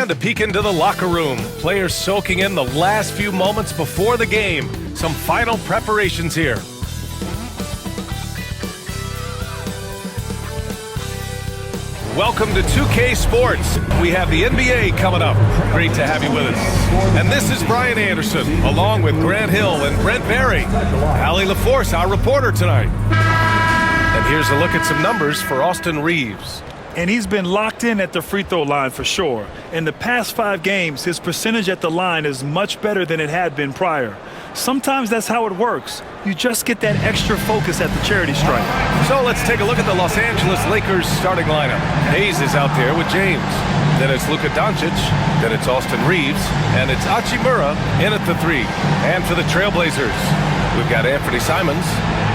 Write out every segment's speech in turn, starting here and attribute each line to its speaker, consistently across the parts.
Speaker 1: And a peek into the locker room. Players soaking in the last few moments before the game. Some final preparations here. Welcome to 2K Sports. We have the NBA coming up. Great to have you with us. And this is Brian Anderson, along with Grant Hill and Brent Barry. Allie LaForce, our reporter tonight. And here's a look at some numbers for Austin Reeves.
Speaker 2: And he's been locked in at the free throw line for sure. In the past 5 games, his percentage at the line is much better than it had been prior. Sometimes that's how it works. You just get that extra focus at the charity stripe.
Speaker 1: So let's take a look at the Los Angeles Lakers starting lineup. Hayes is out there with James. Then it's Luka Doncic. Then it's Austin Reeves. And it's Hachimura in at the 3. And for the Trailblazers, we've got Anthony Simons.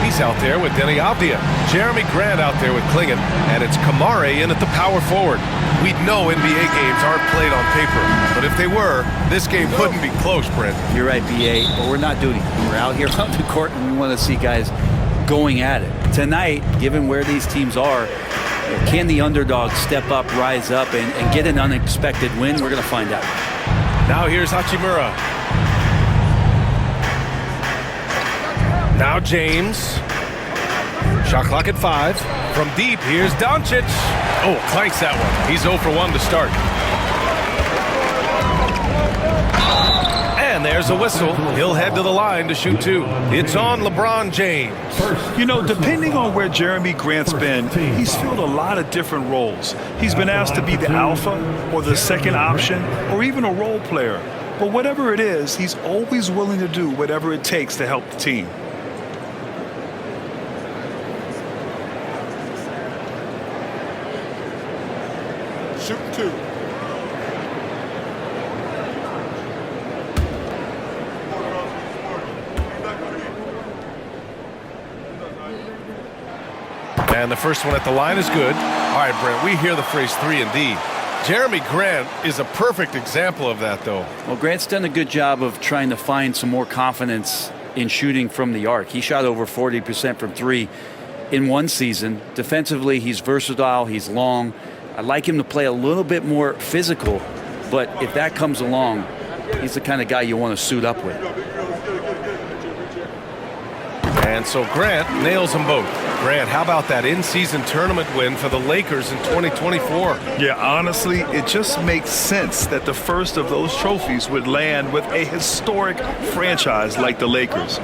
Speaker 1: He's out there with Denny Avdia. Jeremy Grant out there with Klingon. And it's Kamare in at the power forward. We know NBA games aren't played on paper, but if they were, this game couldn't be close, Brent.
Speaker 3: You're right, B.A., but we're not doing it. We're out here on the court, and we want to see guys going at it. Tonight, given where these teams are, can the underdog step up, rise up, and get an unexpected win? We're going to find out.
Speaker 1: Now here's Hachimura. Now James. Shot clock at 5. From deep, here's Doncic. Oh, clanks that one. He's 0 for 1 to start. And there's a whistle. He'll head to the line to shoot 2. It's on LeBron James.
Speaker 2: You know, depending on where Jeremy Grant's been, he's filled a lot of different roles. He's been asked to be the alpha or the second option or even a role player. But whatever it is, he's always willing to do whatever it takes to help the team.
Speaker 4: Shoot 2.
Speaker 1: And the first one at the line is good. All right, Brent, we hear the phrase 3 and D. Jeremy Grant is a perfect example of that, though.
Speaker 3: Well, Grant's done a good job of trying to find some more confidence in shooting from the arc. He shot over 40% from 3 in one season. Defensively, he's versatile, he's long. I'd like him to play a little bit more physical, but if that comes along, he's the kind of guy you want to suit up with.
Speaker 1: And so Grant nails them both. Grant, how about that in-season tournament win for the Lakers in 2024?
Speaker 2: Yeah, honestly, it just makes sense that the first of those trophies would land with a historic franchise like the Lakers.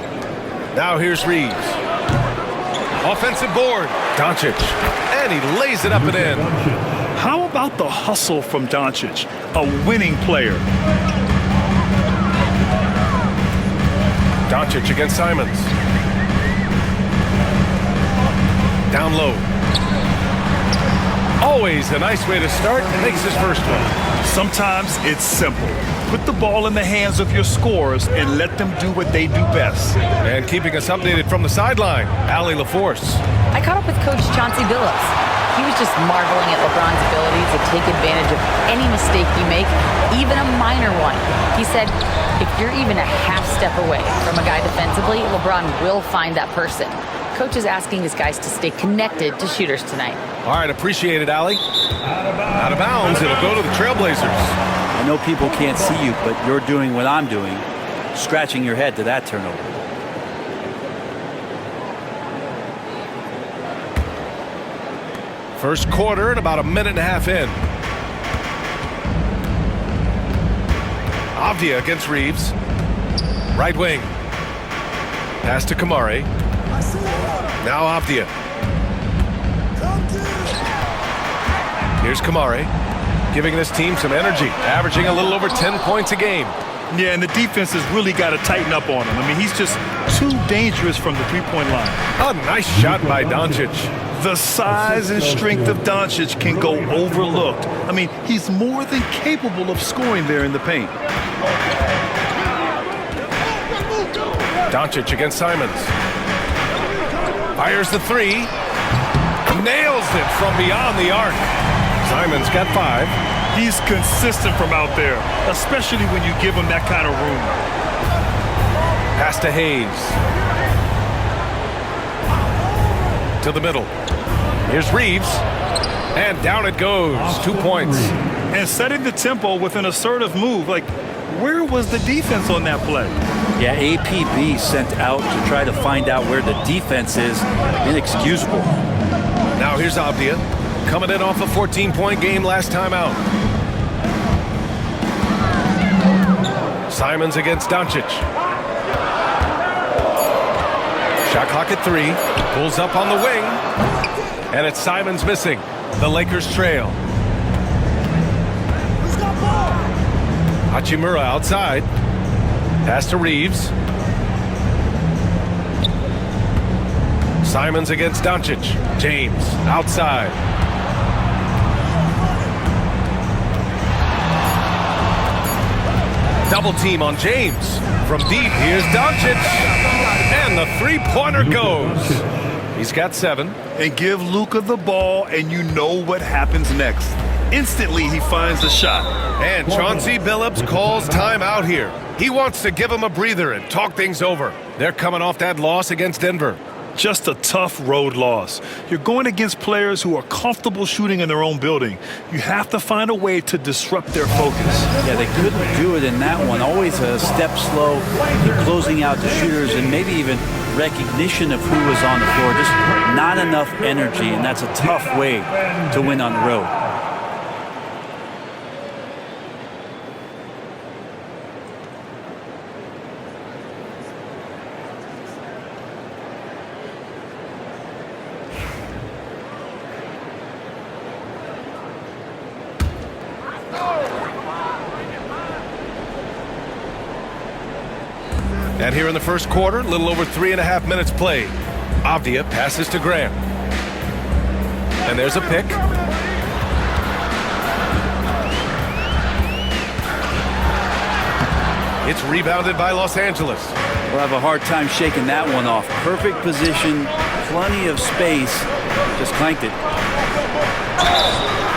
Speaker 1: Now here's Reeves. Offensive board. Doncic. And he lays it up and in.
Speaker 2: How about the hustle from Doncic, a winning player?
Speaker 1: Doncic against Simons. Down low. Always a nice way to start. Makes his first one.
Speaker 2: Sometimes it's simple. Put the ball in the hands of your scorers and let them do what they do best.
Speaker 1: And keeping us updated from the sideline, Allie LaForce.
Speaker 5: I caught up with Coach Chauncey Billups. He was just marveling at LeBron's ability to take advantage of any mistake you make, even a minor one. He said, if you're even a half step away from a guy defensively, LeBron will find that person. Coach is asking his guys to stay connected to shooters tonight.
Speaker 1: All right, appreciate it, Allie. Out of bounds, it'll go to the Trailblazers.
Speaker 3: I know people can't see you, but you're doing what I'm doing, scratching your head to that turnover.
Speaker 1: First quarter and about a minute and a half in. Avdia against Reeves. Right wing. Pass to Kamare. Now Avdia. Here's Kamare, giving this team some energy, averaging a little over 10 points a game.
Speaker 2: Yeah, and the defense has really got to tighten up on him. I mean, he's just too dangerous from the three-point line.
Speaker 1: A nice shot by Doncic.
Speaker 2: The size and strength of Doncic can go overlooked. I mean, he's more than capable of scoring there in the paint.
Speaker 1: Doncic against Simons. Fires the 3. Nails it from beyond the arc. Simons got 5.
Speaker 2: He's consistent from out there, especially when you give him that kind of room.
Speaker 1: Pass to Hayes. To the middle. Here's Reeves. And down it goes. 2 points.
Speaker 2: And setting the tempo with an assertive move. Like, where was the defense on that play?
Speaker 3: Yeah, APB sent out to try to find out where the defense is. Inexcusable.
Speaker 1: Now here's Avdia, coming in off a 14-point game last time out. Simons against Doncic. Shot clock at 3. Pulls up on the wing. And it's Simons missing. The Lakers trail. Hachimura outside. Pass to Reeves. Simons against Doncic. James outside. Double team on James. From deep, here's Doncic. And the three-pointer goes. He's got 7.
Speaker 2: And give Luka the ball, and you know what happens next. Instantly, he finds the shot.
Speaker 1: And Chauncey Billups calls timeout here. He wants to give him a breather and talk things over. They're coming off that loss against Denver.
Speaker 2: Just a tough road loss. You're going against players who are comfortable shooting in their own building. You have to find a way to disrupt their focus.
Speaker 3: Yeah, they couldn't do it in that one. Always a step slow in closing out the shooters and maybe even recognition of who was on the floor. Just not enough energy, and that's a tough way to win on the road.
Speaker 1: And here in the first quarter, a little over 3.5 minutes played. Avdia passes to Grant. And there's a pick. It's rebounded by Los Angeles.
Speaker 3: We'll have a hard time shaking that one off. Perfect position, plenty of space, just clanked it.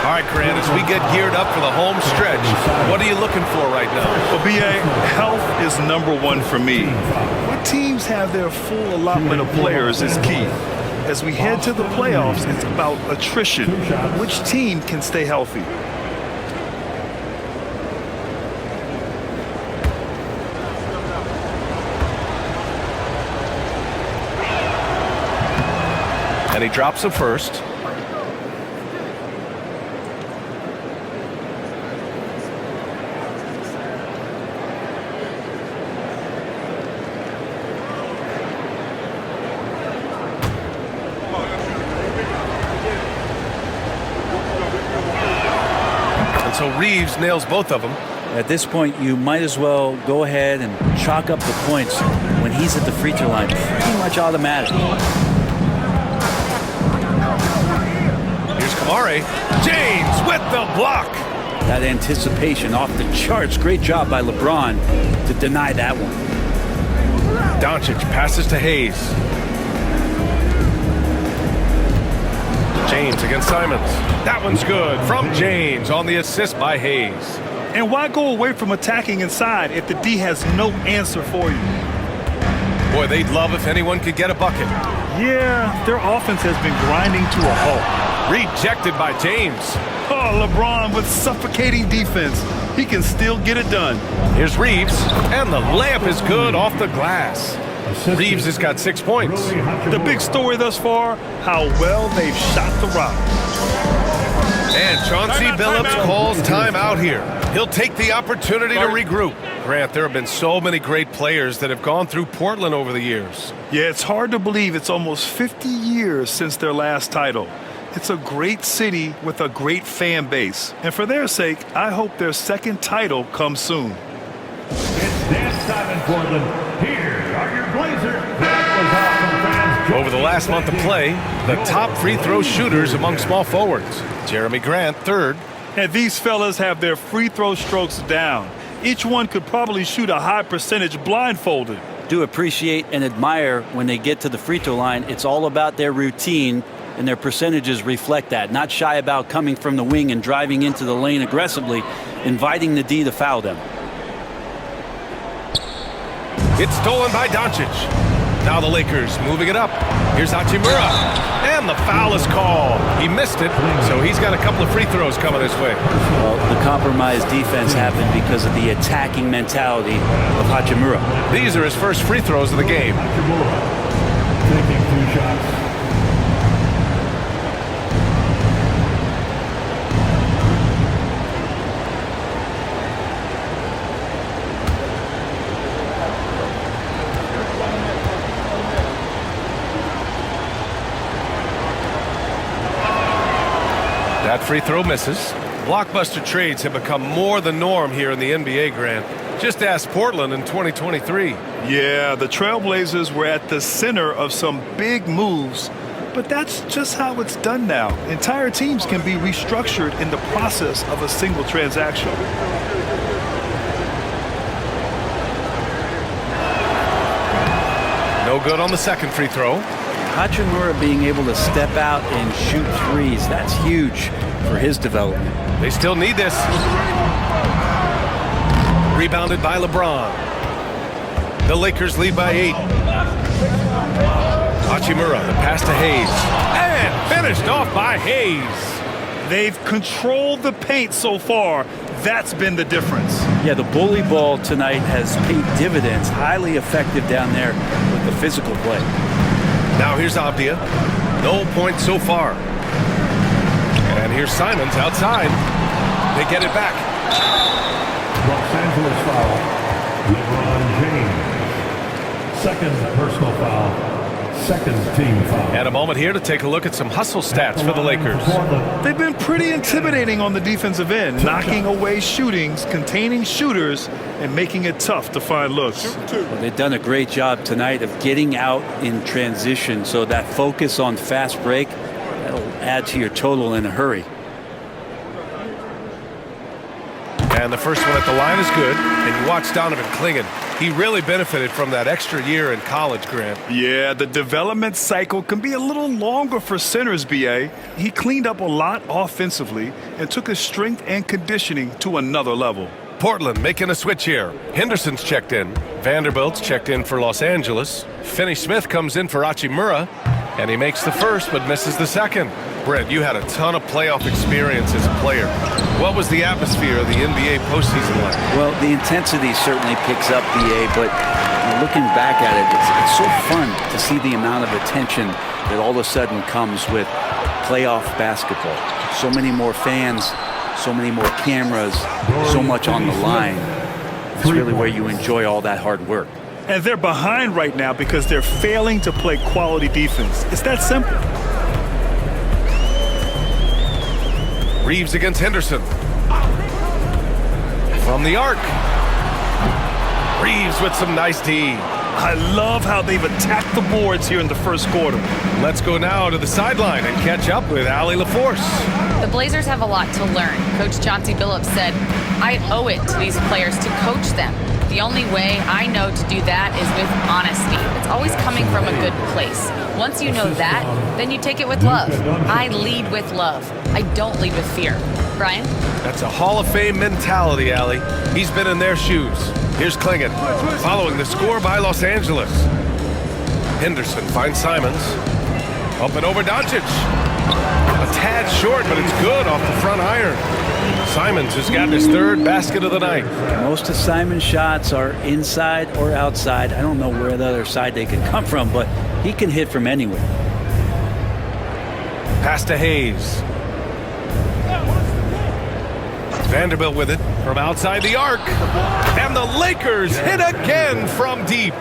Speaker 1: All right, Grant, as we get geared up for the home stretch, what are you looking for right now?
Speaker 2: Well, BA, health is #1 for me. When teams have their full allotment of players is key. As we head to the playoffs, it's about attrition. Which team can stay healthy?
Speaker 1: And he drops a first. So Reeves nails both of them.
Speaker 3: At this point, you might as well go ahead and chalk up the points when he's at the free throw line. Pretty much automatic.
Speaker 1: Here's Kamare. James with the block.
Speaker 3: That anticipation off the charts. Great job by LeBron to deny that one.
Speaker 1: Doncic passes to Hayes. James against Simons. That one's good from James on the assist by Hayes.
Speaker 2: And why go away from attacking inside if the D has no answer for you?
Speaker 1: Boy, they'd love if anyone could get a bucket.
Speaker 2: Yeah, their offense has been grinding to a halt.
Speaker 1: Rejected by James.
Speaker 2: Oh, LeBron with suffocating defense. He can still get it done.
Speaker 1: Here's Reeves, and the layup is good off the glass. Reeves has got 6 points.
Speaker 2: The big story thus far, how well they've shot the rock.
Speaker 1: And Chauncey Billups calls timeout here. He'll take the opportunity to regroup. Grant, there have been so many great players that have gone through Portland over the years.
Speaker 2: Yeah, it's hard to believe it's almost 50 years since their last title. It's a great city with a great fan base. And for their sake, I hope their second title comes soon.
Speaker 6: It's dance time in Portland. Here are your Blazers. That was awesome, fans.
Speaker 1: Over the last month of play, the top free throw shooters among small forwards. Jeremy Grant, 3rd.
Speaker 2: And these fellas have their free throw strokes down. Each one could probably shoot a high percentage blindfolded.
Speaker 3: Do appreciate and admire when they get to the free throw line. It's all about their routine, and their percentages reflect that. Not shy about coming from the wing and driving into the lane aggressively, inviting the D to foul them.
Speaker 1: It's stolen by Doncic. Now the Lakers moving it up. Here's Hachimura. And the foul is called. He missed it, so he's got a couple of free throws coming his way.
Speaker 3: Well, the compromised defense happened because of the attacking mentality of Hachimura.
Speaker 1: These are his first free throws of the game.
Speaker 6: Taking 2 shots.
Speaker 1: That free throw misses. Blockbuster trades have become more the norm here in the NBA, Grant. Just ask Portland in 2023.
Speaker 2: Yeah, the Trailblazers were at the center of some big moves, but that's just how it's done now. Entire teams can be restructured in the process of a single transaction.
Speaker 1: No good on the second free throw.
Speaker 3: Hachimura being able to step out and shoot threes, that's huge for his development.
Speaker 1: They still need this. Rebounded by LeBron. The Lakers lead by 8. Hachimura, the pass to Hayes. And finished off by Hayes.
Speaker 2: They've controlled the paint so far. That's been the difference.
Speaker 3: Yeah, the bully ball tonight has paid dividends. Highly effective down there with the physical play.
Speaker 1: Now here's Abdia. No points so far. And here's Simons outside. They get it back.
Speaker 6: Los Angeles foul. LeBron James. Second personal foul. Second team foul.
Speaker 1: And a moment here to take a look at some hustle stats for the Lakers.
Speaker 2: They've been pretty intimidating on the defensive end, knocking away shootings, containing shooters, and making it tough to find looks.
Speaker 3: Well, they've done a great job tonight of getting out in transition, so that focus on fast break, that'll add to your total in a hurry.
Speaker 1: And the first one at the line is good. And you watch Donovan Clingan. He really benefited from that extra year in college, Grant.
Speaker 2: Yeah, the development cycle can be a little longer for centers, B.A. He cleaned up a lot offensively and took his strength and conditioning to another level.
Speaker 1: Portland making a switch here. Henderson's checked in. Vanderbilt's checked in for Los Angeles. Finney-Smith comes in for Hachimura. And he makes the first but misses the second. Brent, you had a ton of playoff experience as a player. What was the atmosphere of the NBA postseason like?
Speaker 3: Well, the intensity certainly picks up, BA, but looking back at it, it's so fun to see the amount of attention that all of a sudden comes with playoff basketball. So many more fans, so many more cameras, so much on the line. It's really where you enjoy all that hard work.
Speaker 2: And they're behind right now because they're failing to play quality defense. It's that simple.
Speaker 1: Reeves against Henderson. From the arc. Reeves with some nice D.
Speaker 2: I love how they've attacked the boards here in the first quarter.
Speaker 1: Let's go now to the sideline and catch up with Allie LaForce.
Speaker 5: The Blazers have a lot to learn. Coach Chauncey Billups said, I owe it to these players to coach them. The only way I know to do that is with honesty. It's always coming from a good place. Once you know that, then you take it with love. I lead with love. I don't lead with fear. Brian?
Speaker 1: That's a Hall of Fame mentality, Allie. He's been in their shoes. Here's Clingan, following the score by Los Angeles. Henderson finds Simons. Up and over Doncic. A tad short, but it's good off the front iron. Simons has gotten his third basket of the night.
Speaker 3: Most of Simon's shots are inside or outside. I don't know where the other side they can come from, but he can hit from anywhere.
Speaker 1: Pass to Hayes. Vanderbilt with it from outside the arc. And the Lakers hit again from deep.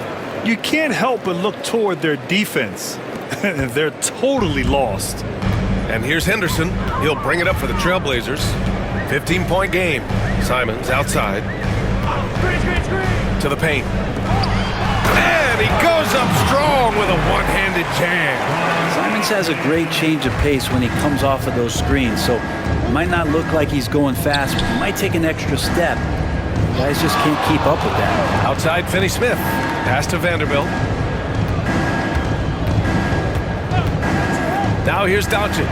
Speaker 2: You can't help but look toward their defense. They're totally lost.
Speaker 1: And here's Henderson. He'll bring it up for the Trailblazers. 15-point game. Simons outside. To the paint. And he goes up strong with a one-handed jam.
Speaker 3: Simons has a great change of pace when he comes off of those screens, so it might not look like he's going fast, but he might take an extra step. Guys just can't keep up with that.
Speaker 1: Outside Finney-Smith. Pass to Vanderbilt. Now here's Doncic.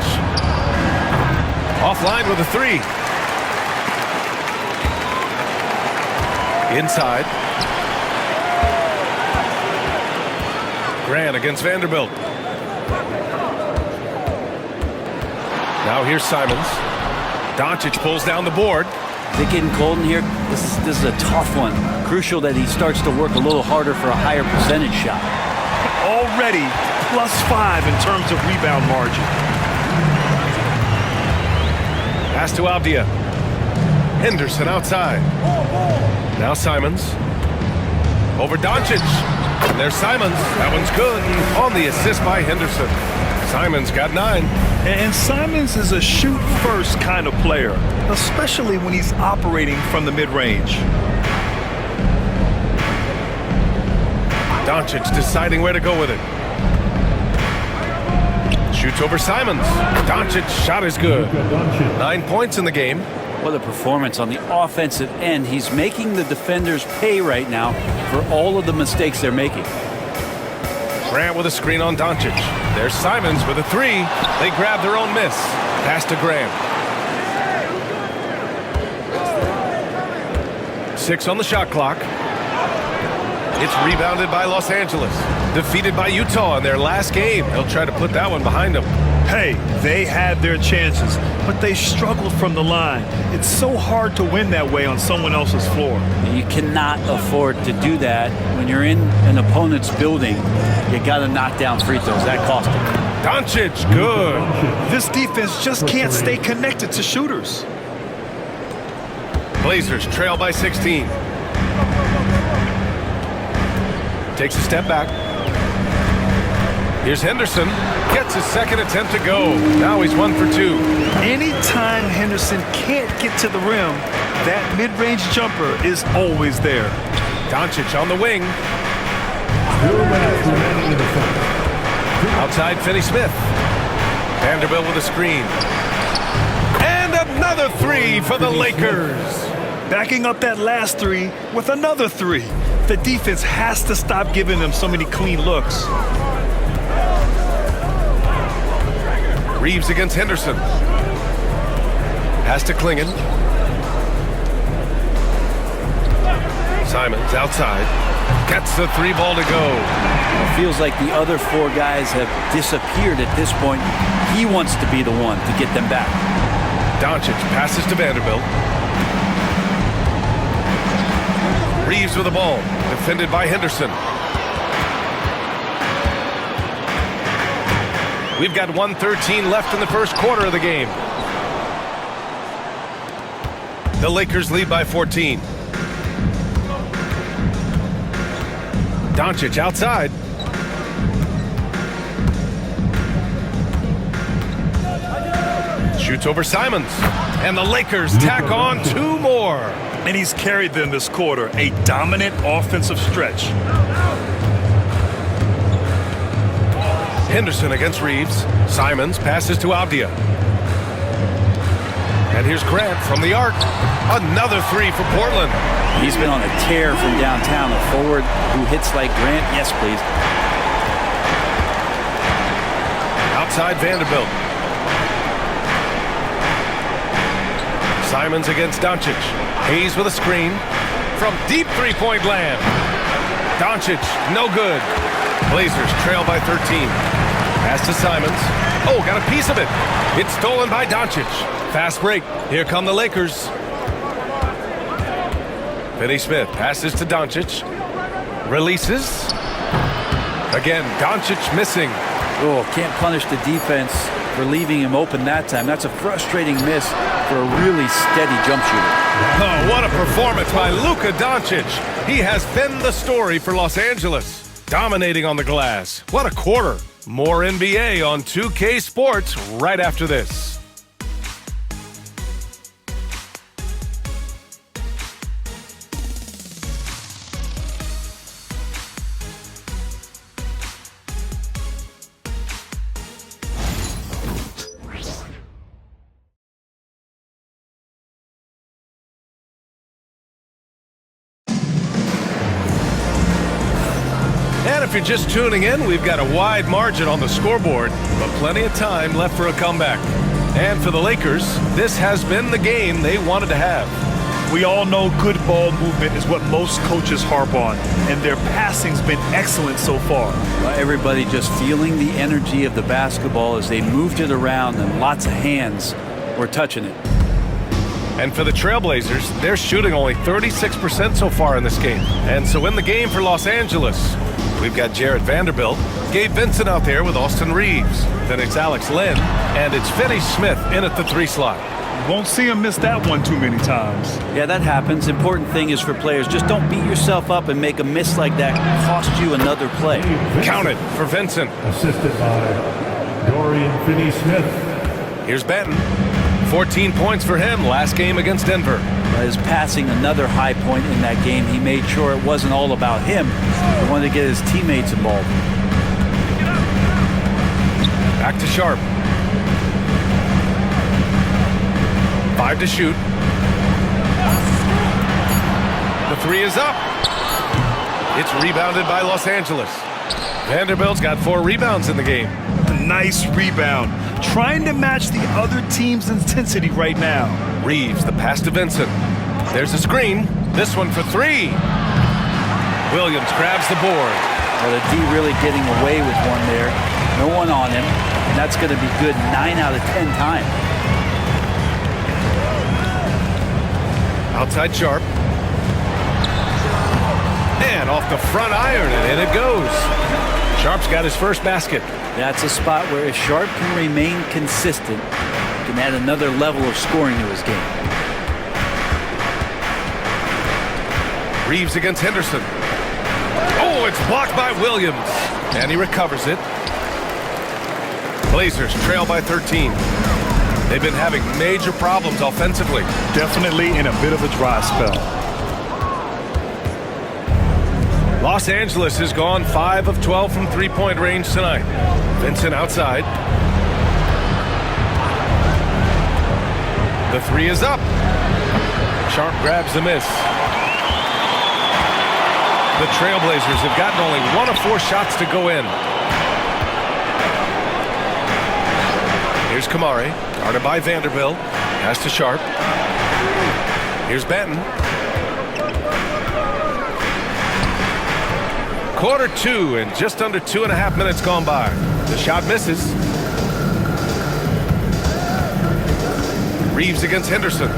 Speaker 1: Offline with a three. Inside. Grant against Vanderbilt. Now here's Simons. Doncic pulls down the board.
Speaker 3: Is it getting cold in here? This is a tough one. Crucial that he starts to work a little harder for a higher percentage shot.
Speaker 2: Already +5 in terms of rebound margin.
Speaker 1: Pass to Avdia. Henderson outside. Now Simons. Over Doncic. And there's Simons. That one's good. On the assist by Henderson. Simons got 9.
Speaker 2: And Simons is a shoot-first kind of player, especially when he's operating from the mid-range.
Speaker 1: Doncic deciding where to go with it. Shoots over Simons. Doncic's shot is good. 9 points in the game.
Speaker 3: What a performance on the offensive end. He's making the defenders pay right now for all of the mistakes they're making.
Speaker 1: Grant with a screen on Doncic. There's Simons with a 3. They grab their own miss. Pass to Grant. 6 on the shot clock. It's rebounded by Los Angeles. Defeated by Utah in their last game. They'll try to put that one behind them.
Speaker 2: Hey, they had their chances, but they struggled from the line. It's so hard to win that way on someone else's floor.
Speaker 3: You cannot afford to do that when you're in an opponent's building. You got to knock down free throws. That cost him.
Speaker 1: Doncic, good.
Speaker 2: This defense just can't stay connected to shooters.
Speaker 1: Blazers trail by 16. Takes a step back. Here's Henderson. Gets his second attempt to go. Now he's 1 for 2.
Speaker 2: Anytime Henderson can't get to the rim, that mid-range jumper is always there.
Speaker 1: Doncic on the wing. Outside Finney-Smith. Vanderbilt with a screen. And another 3 for the Lakers.
Speaker 2: Backing up that last 3 with another 3. The defense has to stop giving them so many clean looks.
Speaker 1: Reeves against Henderson. Pass to Klingon. Simons outside. Gets the 3 ball to go.
Speaker 3: It feels like the other 4 guys have disappeared at this point. He wants to be the one to get them back.
Speaker 1: Doncic passes to Vanderbilt. Reeves with the ball. Defended by Henderson. We've got 1:13 left in the first quarter of the game. The Lakers lead by 14. Doncic outside. Shoots over Simons. And the Lakers tack on 2 more.
Speaker 2: And he's carried them this quarter, a dominant offensive stretch.
Speaker 1: Henderson against Reeves. Simons passes to Avdia. And here's Grant from the arc. Another 3 for Portland.
Speaker 3: He's been on a tear from downtown. A forward who hits like Grant. Yes, please.
Speaker 1: Outside Vanderbilt. Simons against Doncic. Hayes with a screen. From deep 3-point land. Doncic, no good. Blazers trail by 13. Pass to Simons. Oh, got a piece of it. It's stolen by Doncic. Fast break. Here come the Lakers. Finney-Smith passes to Doncic. Releases. Again, Doncic missing.
Speaker 3: Oh, can't punish the defense for leaving him open that time. That's a frustrating miss for a really steady jump shooter.
Speaker 1: Oh, what a performance by Luka Doncic. He has been the story for Los Angeles. Dominating on the glass. What a quarter. More NBA on 2K Sports right after this. And if you're just tuning in, we've got a wide margin on the scoreboard, but plenty of time left for a comeback. And for the Lakers, this has been the game they wanted to have.
Speaker 2: We all know good ball movement is what most coaches harp on, and their passing's been excellent so far.
Speaker 3: Everybody just feeling the energy of the basketball as they moved it around, and lots of hands were touching it.
Speaker 1: And for the Trailblazers, they're shooting only 36% so far in this game. And so in the game for Los Angeles, we've got Jarred Vanderbilt, Gabe Vincent out there with Austin Reeves. Then it's Alex Len, and it's Finney Smith in at the 3 slot.
Speaker 2: Won't see him miss that one too many times.
Speaker 3: Yeah, that happens. Important thing is for players, just don't beat yourself up and make a miss like that cost you another play.
Speaker 1: Counted for Vincent.
Speaker 6: Assisted by Dorian Finney-Smith.
Speaker 1: Here's Benton. 14 points for him last game against Denver.
Speaker 3: His passing, another high point in that game. He made sure it wasn't all about him. He wanted to get his teammates involved.
Speaker 1: Back to Sharp. 5 to shoot. The 3 is up. It's rebounded by Los Angeles. Vanderbilt's got 4 rebounds in the game.
Speaker 2: A nice rebound. Trying to match the other team's intensity right now.
Speaker 1: Reeves, the pass to Vincent. There's a screen. This one for 3. Williams grabs the board.
Speaker 3: Well, the D really getting away with one there. No one on him. And that's going to be good 9 out of 10 times.
Speaker 1: Outside Sharp. And off the front iron, and in it goes. Sharp's got his first basket.
Speaker 3: That's a spot where if Sharp can remain consistent, can add another level of scoring to his game.
Speaker 1: Reeves against Henderson. Oh, it's blocked by Williams. And he recovers it. Blazers trail by 13. They've been having major problems offensively.
Speaker 2: Definitely in a bit of a dry spell.
Speaker 1: Los Angeles has gone 5 of 12 from three-point range tonight. Vincent outside. The 3 is up. Sharp grabs the miss. The Trailblazers have gotten only 1 of 4 shots to go in. Here's Kamari, guarded by Vanderbilt. Pass to Sharp. Here's Benton. Quarter 2 and just under 2.5 minutes gone by. The shot misses. Reeves against Henderson.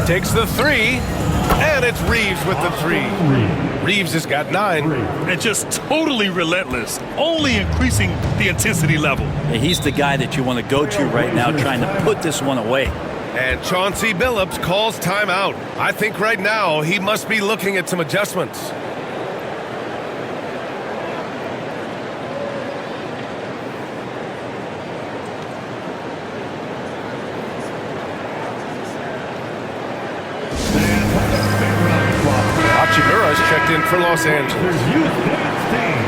Speaker 1: Takes the 3, and it's Reeves with the 3. Reeves has got 9.
Speaker 2: And just totally relentless, only increasing the intensity level.
Speaker 3: He's the guy that you want to go to right now, trying to put this one away.
Speaker 1: And Chauncey Billups calls timeout. I think right now he must be looking at some adjustments. Checked in for Los Angeles.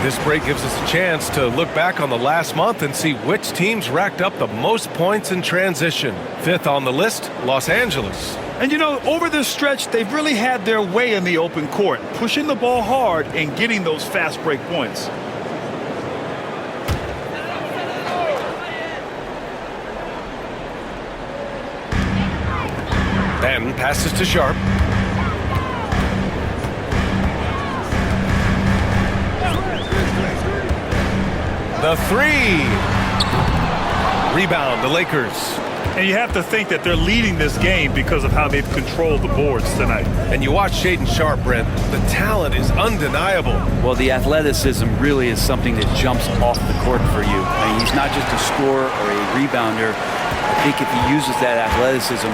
Speaker 1: This break gives us a chance to look back on the last month and see which teams racked up the most points in transition. 5th on the list, Los Angeles.
Speaker 2: And you know, over this stretch, they've really had their way in the open court, pushing the ball hard and getting those fast break points.
Speaker 1: Then passes to Sharp. The 3. Rebound, the Lakers.
Speaker 2: And you have to think that they're leading this game because of how they've controlled the boards tonight.
Speaker 1: And you watch Shaedon Sharp, Brent. The talent is undeniable.
Speaker 3: Well, the athleticism really is something that jumps off the court for you. I mean, he's not just a scorer or a rebounder. I think if he uses that athleticism,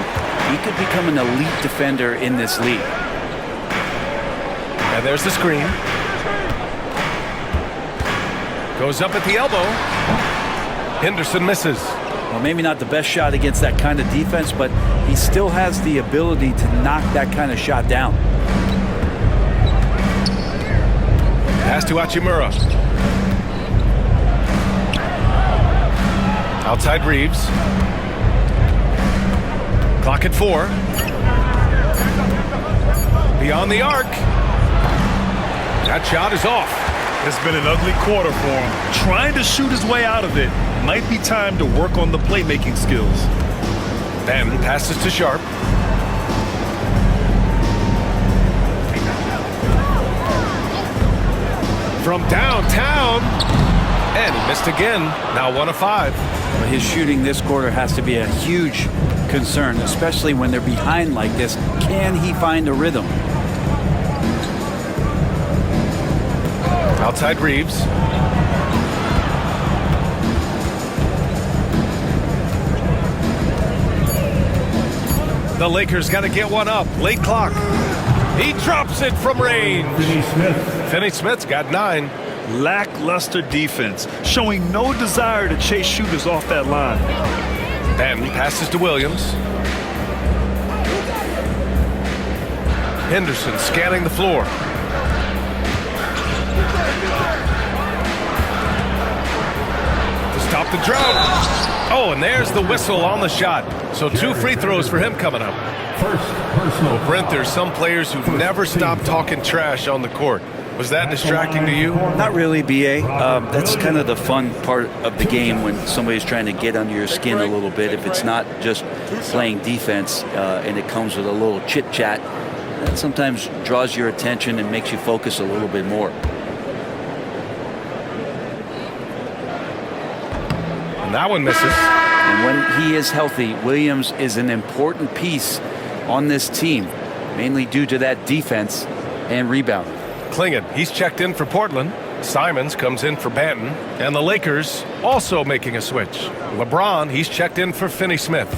Speaker 3: he could become an elite defender in this league.
Speaker 1: And there's the screen. Goes up at the elbow. Henderson misses.
Speaker 3: Well, maybe not the best shot against that kind of defense, but he still has the ability to knock that kind of shot down.
Speaker 1: Pass to Hachimura. Outside Reeves. Clock at 4. Beyond the arc. That shot is off.
Speaker 2: It's been an ugly quarter for him. Trying to shoot his way out of it. Might be time to work on the playmaking skills.
Speaker 1: Then passes to Sharp. from downtown. And he missed again. Now 1 of 5.
Speaker 3: But his shooting this quarter has to be a huge concern, especially when they're behind like this. Can he find a rhythm?
Speaker 1: Outside Reeves. The Lakers got to get one up. Late clock. He drops it from range. Finney Smith's got 9.
Speaker 2: Lackluster defense, showing no desire to chase shooters off that line.
Speaker 1: Then passes to Williams. Henderson scanning the floor. To stop the drought. Oh, and there's the whistle on the shot. So 2 free throws for him coming up.
Speaker 6: First personal.
Speaker 1: Brent, there's some players who never stop talking trash on the court. Was that distracting to you?
Speaker 3: Not really, BA. That's kind of the fun part of the game when somebody's trying to get under your skin a little bit. If it's not just playing defense and it comes with a little chit-chat, that sometimes draws your attention and makes you focus a little bit more.
Speaker 1: And that one misses.
Speaker 3: And when he is healthy, Williams is an important piece on this team, mainly due to that defense and rebounding.
Speaker 1: Klingon, he's checked in for Portland. Simons comes in for Banton. And the Lakers also making a switch. LeBron, he's checked in for Finney Smith.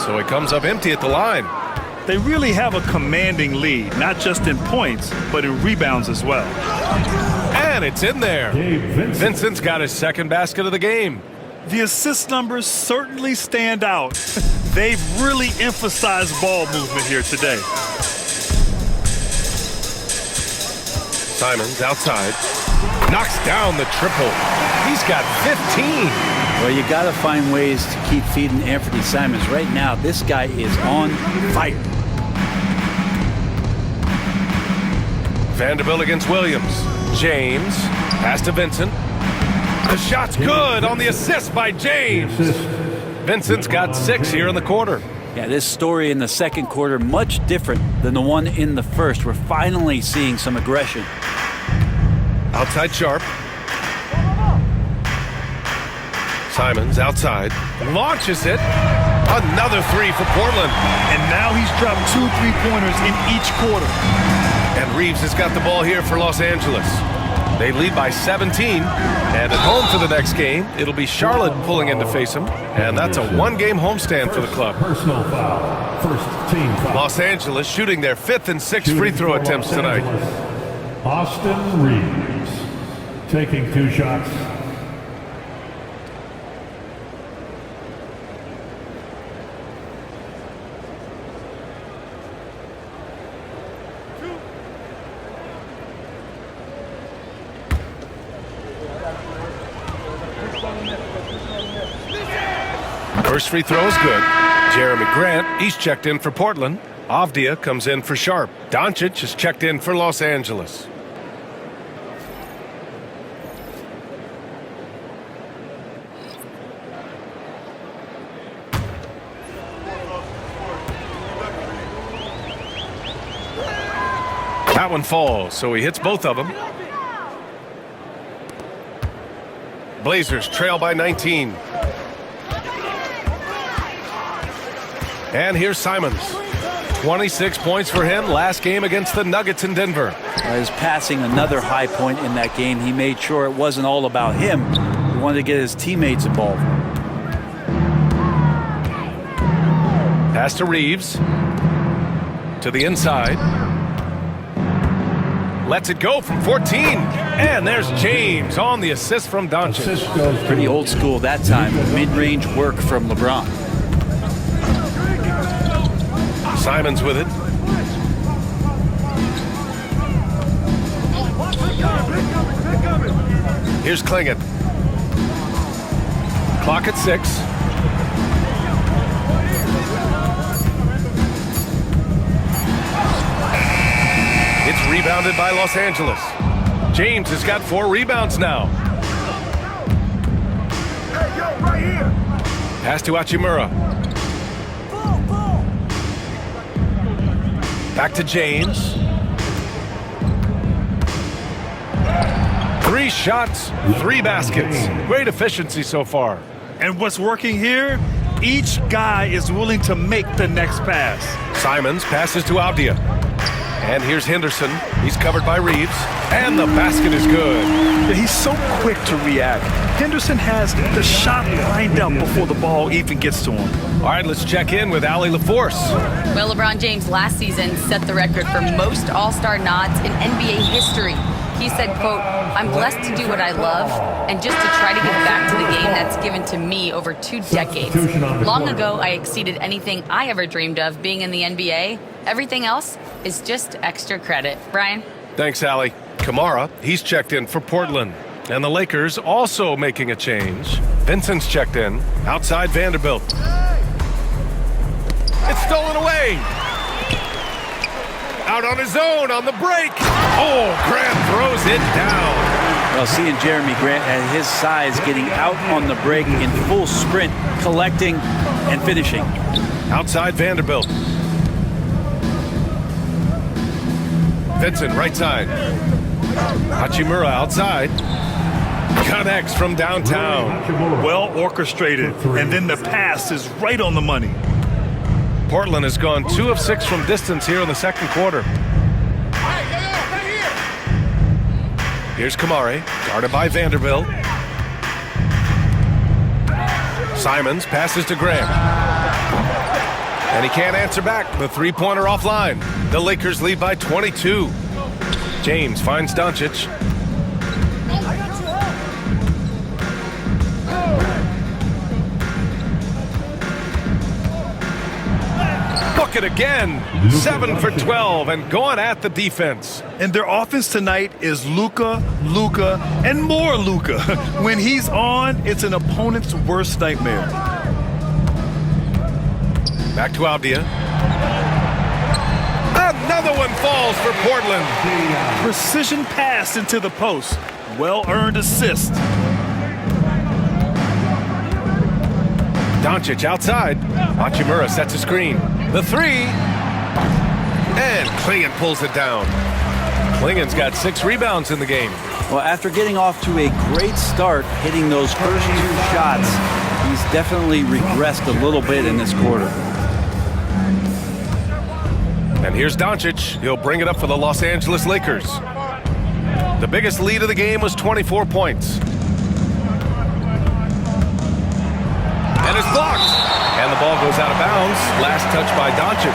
Speaker 1: So he comes up empty at the line.
Speaker 2: They really have a commanding lead, not just in points, but in rebounds as well.
Speaker 1: And it's in there. Vincent's got his second basket of the game.
Speaker 2: The assist numbers certainly stand out. They've really emphasized ball movement here today.
Speaker 1: Simons outside. Knocks down the triple. He's got 15.
Speaker 3: Well, you got to find ways to keep feeding Anthony Simons. Right now, this guy is on fire.
Speaker 1: Vanderbilt against Williams. James. Pass to Vincent. The shot's good on the assist by James. Vincent's got 6 here in the quarter.
Speaker 3: Yeah, this story in the second quarter much different than the one in the first. We're finally seeing some aggression.
Speaker 1: Outside Sharp. Simons outside. Launches it. Another 3 for Portland.
Speaker 2: And now he's dropped 2 3-pointers in each quarter.
Speaker 1: And Reeves has got the ball here for Los Angeles. They lead by 17, and at home for the next game, it'll be Charlotte pulling in to face them, and that's a 1-game homestand for the club.
Speaker 6: Personal foul. First team foul.
Speaker 1: Los Angeles shooting their 5th and 6th free throw attempts tonight.
Speaker 6: Austin Reeves taking 2 shots.
Speaker 1: First free throw is good. Jeremy Grant, he's checked in for Portland. Avdia comes in for Sharp. Doncic is checked in for Los Angeles. That one falls, so he hits both of them. Blazers trail by 19. And here's Simons. 26 points for him last game against the Nuggets in Denver.
Speaker 3: His passing, another high point in that game. He made sure it wasn't all about him. He wanted to get his teammates involved.
Speaker 1: Pass to Reeves. To the inside. Lets it go from 14. And there's James on the assist from Doncic.
Speaker 3: Pretty old school that time. Mid-range work from LeBron.
Speaker 1: Simons with it. Here's Klingon. Clock at 6. It's rebounded by Los Angeles. James has got 4 rebounds now.
Speaker 4: Hey, yo, right here.
Speaker 1: Pass to Hachimura. Back to James. 3 shots, 3 baskets. Great efficiency so far.
Speaker 2: And what's working here? Each guy is willing to make the next pass.
Speaker 1: Simons passes to Avdia. And here's Henderson. He's covered by Reeves. And the basket is good.
Speaker 2: Yeah, he's so quick to react. Henderson has the shot lined up before the ball even gets to him.
Speaker 1: All right, let's check in with Allie LaForce.
Speaker 5: Well, LeBron James last season set the record for most All-Star nods in NBA history. He said, quote, "I'm blessed to do what I love and just to try to give back to the game that's given to me over 2 decades. Long ago, I exceeded anything I ever dreamed of being in the NBA. Everything else is just extra credit." Brian?
Speaker 1: Thanks, Allie. Kamara, he's checked in for Portland. And the Lakers also making a change. Vincent's checked in. Outside Vanderbilt. It's stolen away. Out on his own on the break. Oh, Grant throws it down.
Speaker 3: Well, seeing Jeremy Grant at his size getting out on the break in full sprint, collecting and finishing.
Speaker 1: Outside Vanderbilt. Vincent, right side. Hachimura outside. Connects from downtown.
Speaker 2: Well orchestrated. And then the pass is right on the money.
Speaker 1: Portland has gone 2 of 6 from distance here in the second quarter. Here's Kamari, guarded by Vanderbilt. Simons passes to Graham. And he can't answer back. The 3-pointer offline. The Lakers lead by 22. James finds Doncic. Bucket again. 7 for 12 and going at the defense.
Speaker 2: And their offense tonight is Luka, and more Luka. When he's on, it's an opponent's worst nightmare.
Speaker 1: Back to Avdia. Another one falls for Portland.
Speaker 2: Precision pass into the post. Well-earned assist.
Speaker 1: Doncic outside. Hachimura sets a screen. The 3. And Klingon pulls it down. Klingon's got 6 rebounds in the game.
Speaker 3: Well, after getting off to a great start, hitting those first 2 shots, he's definitely regressed a little bit in this quarter.
Speaker 1: And here's Doncic. He'll bring it up for the Los Angeles Lakers. The biggest lead of the game was 24 points. And it's blocked. And the ball goes out of bounds. Last touch by Doncic.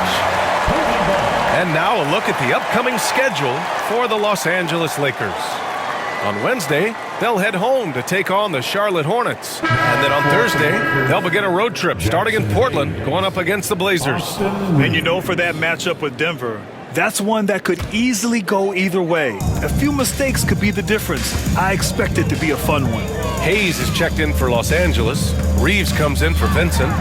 Speaker 1: And now a look at the upcoming schedule for the Los Angeles Lakers. On Wednesday, they'll head home to take on the Charlotte Hornets. And then on Thursday, they'll begin a road trip starting in Portland, going up against the Blazers.
Speaker 2: And you know, for that matchup with Denver, that's one that could easily go either way. A few mistakes could be the difference. I expect it to be a fun one.
Speaker 1: Hayes is checked in for Los Angeles. Reeves comes in for Vincent.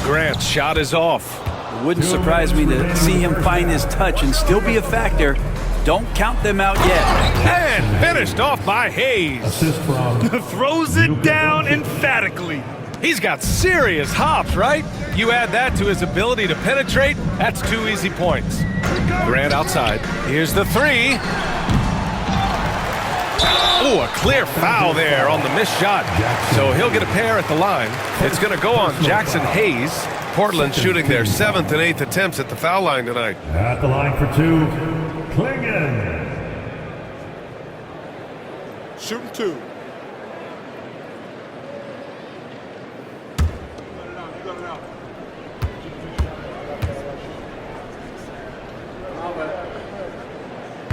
Speaker 1: Grant's shot is off.
Speaker 3: It wouldn't surprise me to see him find his touch and still be a factor. Don't count them out yet.
Speaker 1: And finished off by Hayes.
Speaker 6: Assist from
Speaker 2: Throws it down emphatically.
Speaker 1: He's got serious hops, right? You add that to his ability to penetrate, that's 2 easy points. Grant outside. Here's the 3. Oh, a clear foul there on the missed shot. So he'll get a pair at the line. It's going to go on Jackson Hayes. Portland shooting their 7th and 8th attempts at the foul line tonight.
Speaker 6: at the line for 2, Klingon.
Speaker 4: Shooting 2.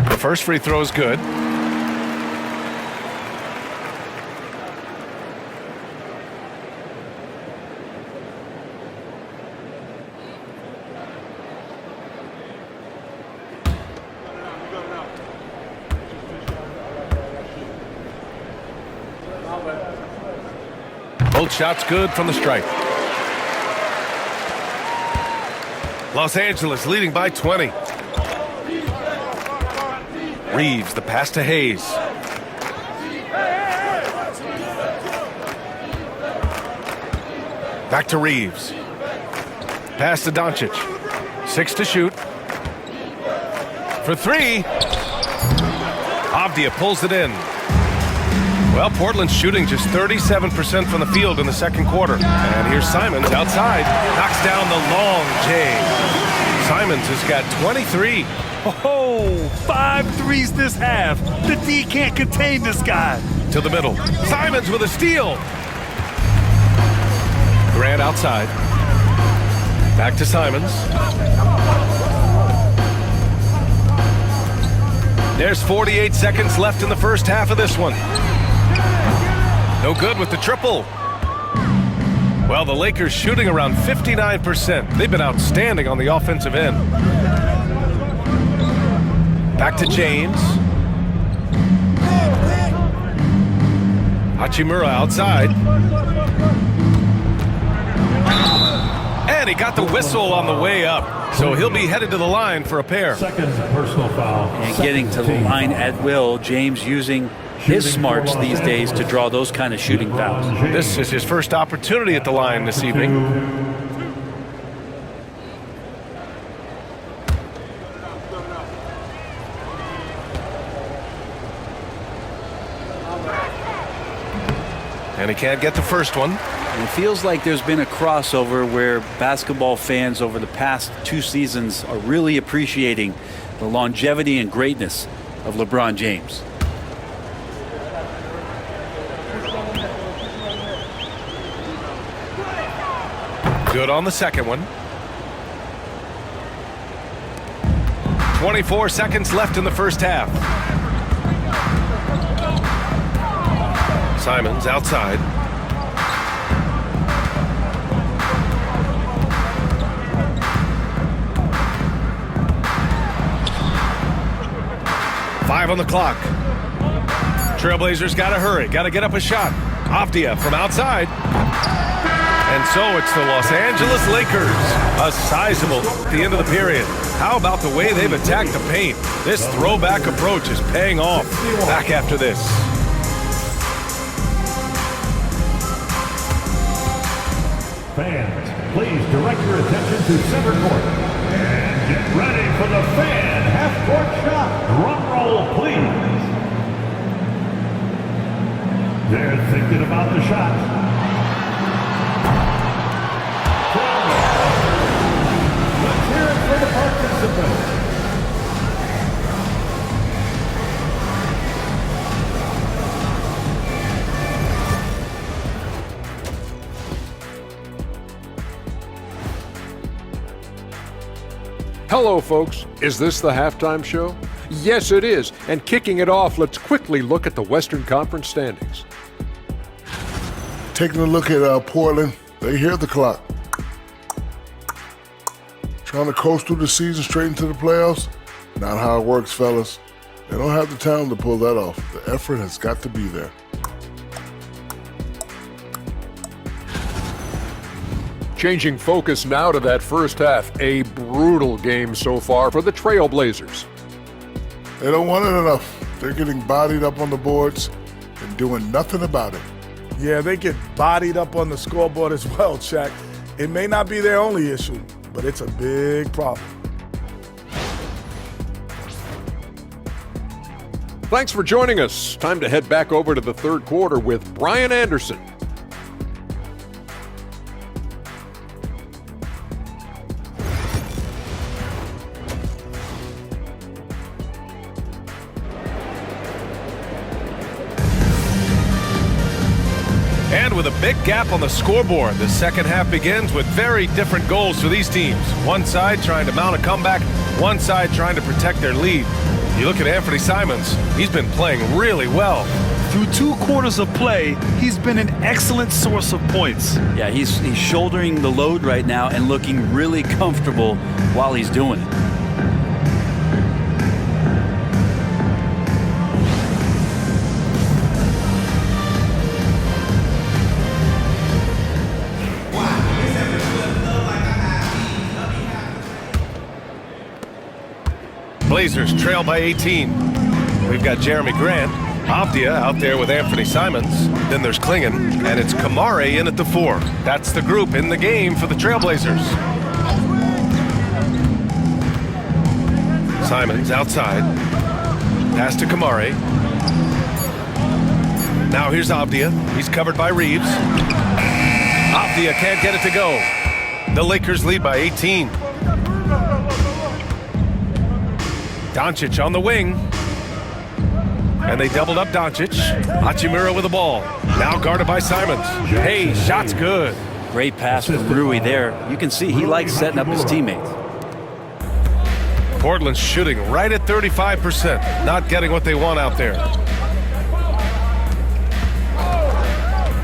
Speaker 1: The first free throw is good. Both shots good from the stripe. Los Angeles leading by 20. Reeves, the pass to Hayes. Back to Reeves. Pass to Doncic. 6 to shoot. For 3. Avdia pulls it in. Well, Portland's shooting just 37% from the field in the second quarter. And here's Simons outside. Knocks down the long J. Simons has got 23.
Speaker 2: Oh, 5 threes this half. The D can't contain this guy.
Speaker 1: To the middle. Simons with a steal. Grant outside. Back to Simons. There's 48 seconds left in the first half of this one. No good with the triple. Well, the Lakers shooting around 59%. They've been outstanding on the offensive end. Back to James. Hachimura outside. And he got the whistle on the way up. So he'll be headed to the line for a pair.
Speaker 6: Second personal foul.
Speaker 3: And getting to the line at will. James using his smarts these days to draw those kind of shooting fouls.
Speaker 1: This is his first opportunity at the line this evening. And he can't get the first one.
Speaker 3: And it feels like there's been a crossover where basketball fans over the past 2 seasons are really appreciating the longevity and greatness of LeBron James.
Speaker 1: Good on the second one. 24 seconds left in the first half. Simons outside. Five on the clock. Trailblazers got to hurry. Got to get up a shot. Avdia from outside. And so it's the Los Angeles Lakers. A sizable at the end of the period. How about the way they've attacked the paint? This throwback approach is paying off. Back after this.
Speaker 6: Fans, please direct your attention to center court. And get ready for the fan half-court shot. Drum roll, please. They're thinking about the shot. Let's hear it for the participants.
Speaker 7: Hello, folks. Is this the halftime show? Yes, it is. And kicking it off, let's quickly look at the Western Conference standings.
Speaker 8: Taking a look at Portland, they hear the clock. Trying to coast through the season straight into the playoffs? Not how it works, fellas. They don't have the talent to pull that off. The effort has got to be there.
Speaker 7: Changing focus now to that first half. A brutal game so far for the Trailblazers.
Speaker 8: They don't want it enough. They're getting bodied up on the boards and doing nothing about it.
Speaker 9: Yeah, they get bodied up on the scoreboard as well, Shaq. It may not be their only issue, but it's a big problem.
Speaker 7: Thanks for joining us. Time to head back over to the third quarter with Brian Anderson.
Speaker 1: And with a big gap on the scoreboard, the second half begins with very different goals for these teams. One side trying to mount a comeback, one side trying to protect their lead. You look at Anthony Simons, he's been playing really well.
Speaker 2: Through 2 quarters of play, he's been an excellent source of points.
Speaker 3: Yeah, he's shouldering the load right now and looking really comfortable while he's doing it.
Speaker 1: Blazers trail by 18. We've got Jeremy Grant, Avdia out there with Anthony Simons. Then there's Klingon, and it's Kamare in at the 4. That's the group in the game for the Trailblazers. Simons outside. Pass to Kamari. Now here's Avdia. He's covered by Reeves. Avdia can't get it to go. The Lakers lead by 18. Doncic on the wing. And they doubled up Doncic. Hachimura with the ball. Now guarded by Simons. Hey, shot's good.
Speaker 3: Great pass from Rui there. You can see he likes setting up his teammates.
Speaker 1: Portland's shooting right at 35%. Not getting what they want out there.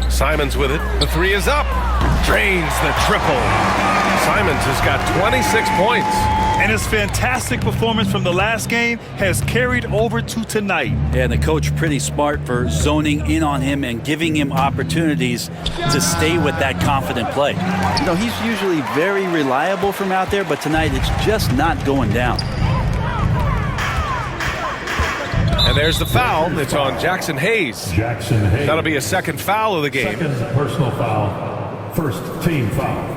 Speaker 1: Simons with it. The three is up. Drains the triple. Simons has got 26 points.
Speaker 2: And his fantastic performance from the last game has carried over to tonight.
Speaker 3: Yeah, and the coach pretty smart for zoning in on him and giving him opportunities to stay with that confident play. You know, he's usually very reliable from out there, but tonight it's just not going down.
Speaker 1: And there's the foul. It's on Jackson Hayes.
Speaker 6: Jackson Hayes.
Speaker 1: That'll be a second foul of the game.
Speaker 6: Second personal foul. First team foul.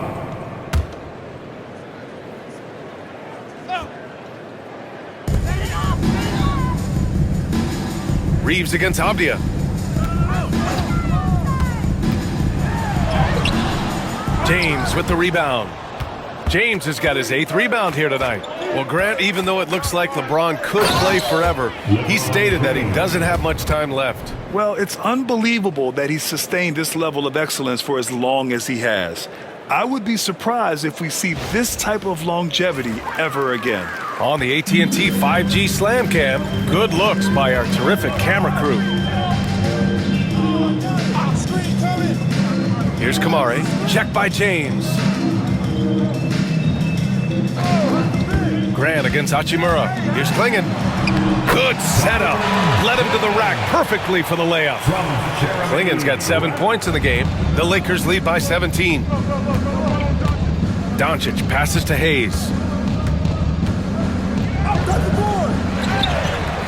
Speaker 1: Reeves against Avdia. James with the rebound. James has got his 8th rebound here tonight. Well, Grant, even though it looks like LeBron could play forever, he stated that he doesn't have much time left.
Speaker 2: Well, it's unbelievable that he's sustained this level of excellence for as long as he has. I would be surprised if we see this type of longevity ever again.
Speaker 1: On the AT&T 5G Slam Cam, good looks by our terrific camera crew. Here's Kamari, checked by James. Grant against Hachimura. Here's Klingon. Good setup. Led him to the rack perfectly for the layup. Klingon's got 7 points in the game. The Lakers lead by 17. Doncic passes to Hayes.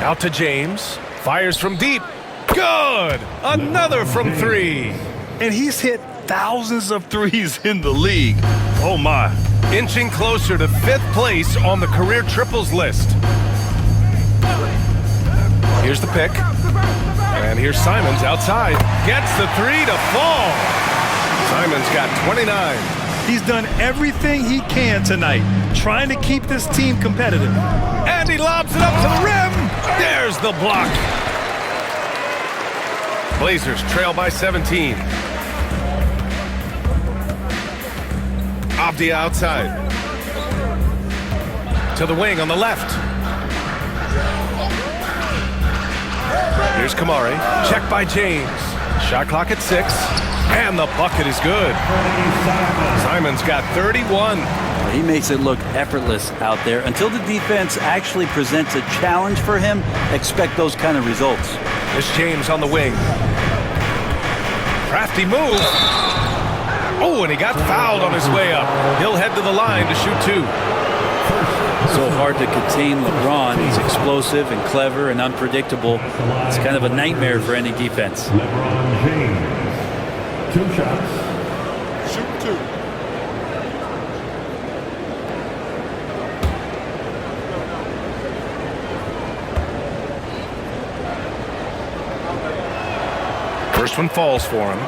Speaker 1: Out to James. Fires from deep. Good! Another from 3.
Speaker 2: And he's hit thousands of threes in the league. Oh, my.
Speaker 1: Inching closer to 5th place on the career triples list. Here's the pick. And here's Simons outside. Gets the 3 to fall. Simons got 29.
Speaker 2: He's done everything he can tonight, trying to keep this team competitive.
Speaker 1: And he lobs it up to the rim. There's the block. Blazers trail by 17. Avdia outside. To the wing on the left. Here's Kamari. Checked by James. Shot clock at 6. And the bucket is good. Simons got 31.
Speaker 3: He makes it look effortless out there. Until the defense actually presents a challenge for him, expect those kind of results.
Speaker 1: This James on the wing. Crafty move. Oh, and he got fouled on his way up. He'll head to the line to shoot 2.
Speaker 3: So hard to contain LeBron. He's explosive and clever and unpredictable. It's kind of a nightmare for any defense.
Speaker 6: LeBron James. 2 shots.
Speaker 4: Shoot 2.
Speaker 1: First one falls for him.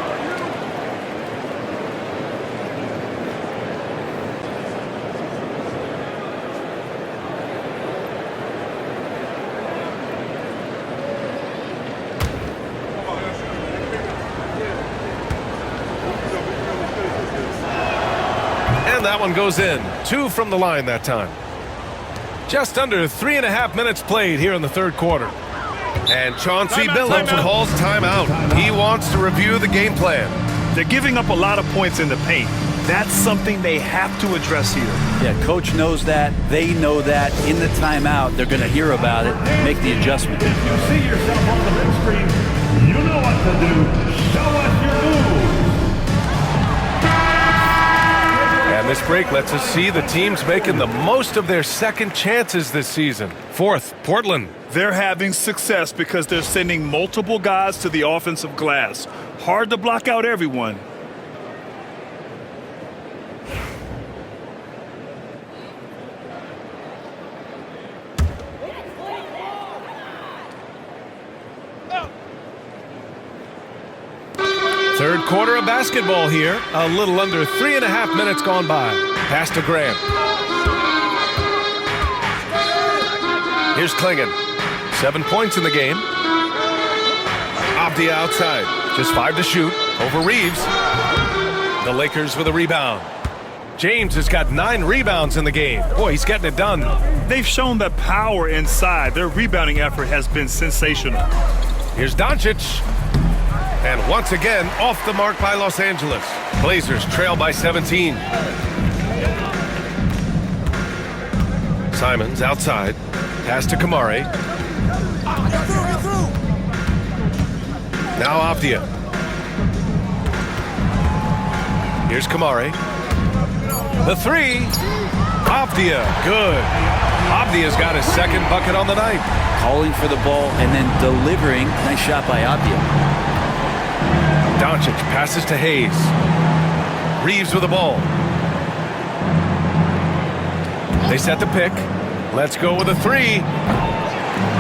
Speaker 1: That one goes in. 2 from the line that time. Just under 3.5 minutes played here in the 3rd quarter. And Chauncey Billups calls timeout. He wants to review the game plan.
Speaker 2: They're giving up a lot of points in the paint. That's something they have to address here.
Speaker 3: Yeah, coach knows that. They know that. In the timeout, they're going to hear about it, make the adjustment.
Speaker 6: If you see yourself on the big screen, you know what to do. Show us your moves.
Speaker 1: And this break lets us see the teams making the most of their second chances this season. 4th, Portland.
Speaker 2: They're having success because they're sending multiple guys to the offensive glass. Hard to block out everyone.
Speaker 1: Third quarter of basketball here. A little under 3.5 minutes gone by. Pass to Grant. Here's Klingon. 7 points in the game. Avdia outside. Just 5 to shoot. Over Reeves. The Lakers with a rebound. James has got 9 rebounds in the game. Boy, he's getting it done.
Speaker 2: They've shown the power inside. Their rebounding effort has been sensational.
Speaker 1: Here's Doncic. And once again, off the mark by Los Angeles. Blazers trail by 17. Simons outside. Pass to Kamari. Now Avdia. Here's Kamari. The three. Avdia. Good. Avdia's got his second bucket on the night.
Speaker 3: Calling for the ball and then delivering. Nice shot by Avdia.
Speaker 1: Doncic passes to Hayes. Reeves with the ball. They set the pick. Let's go with a three.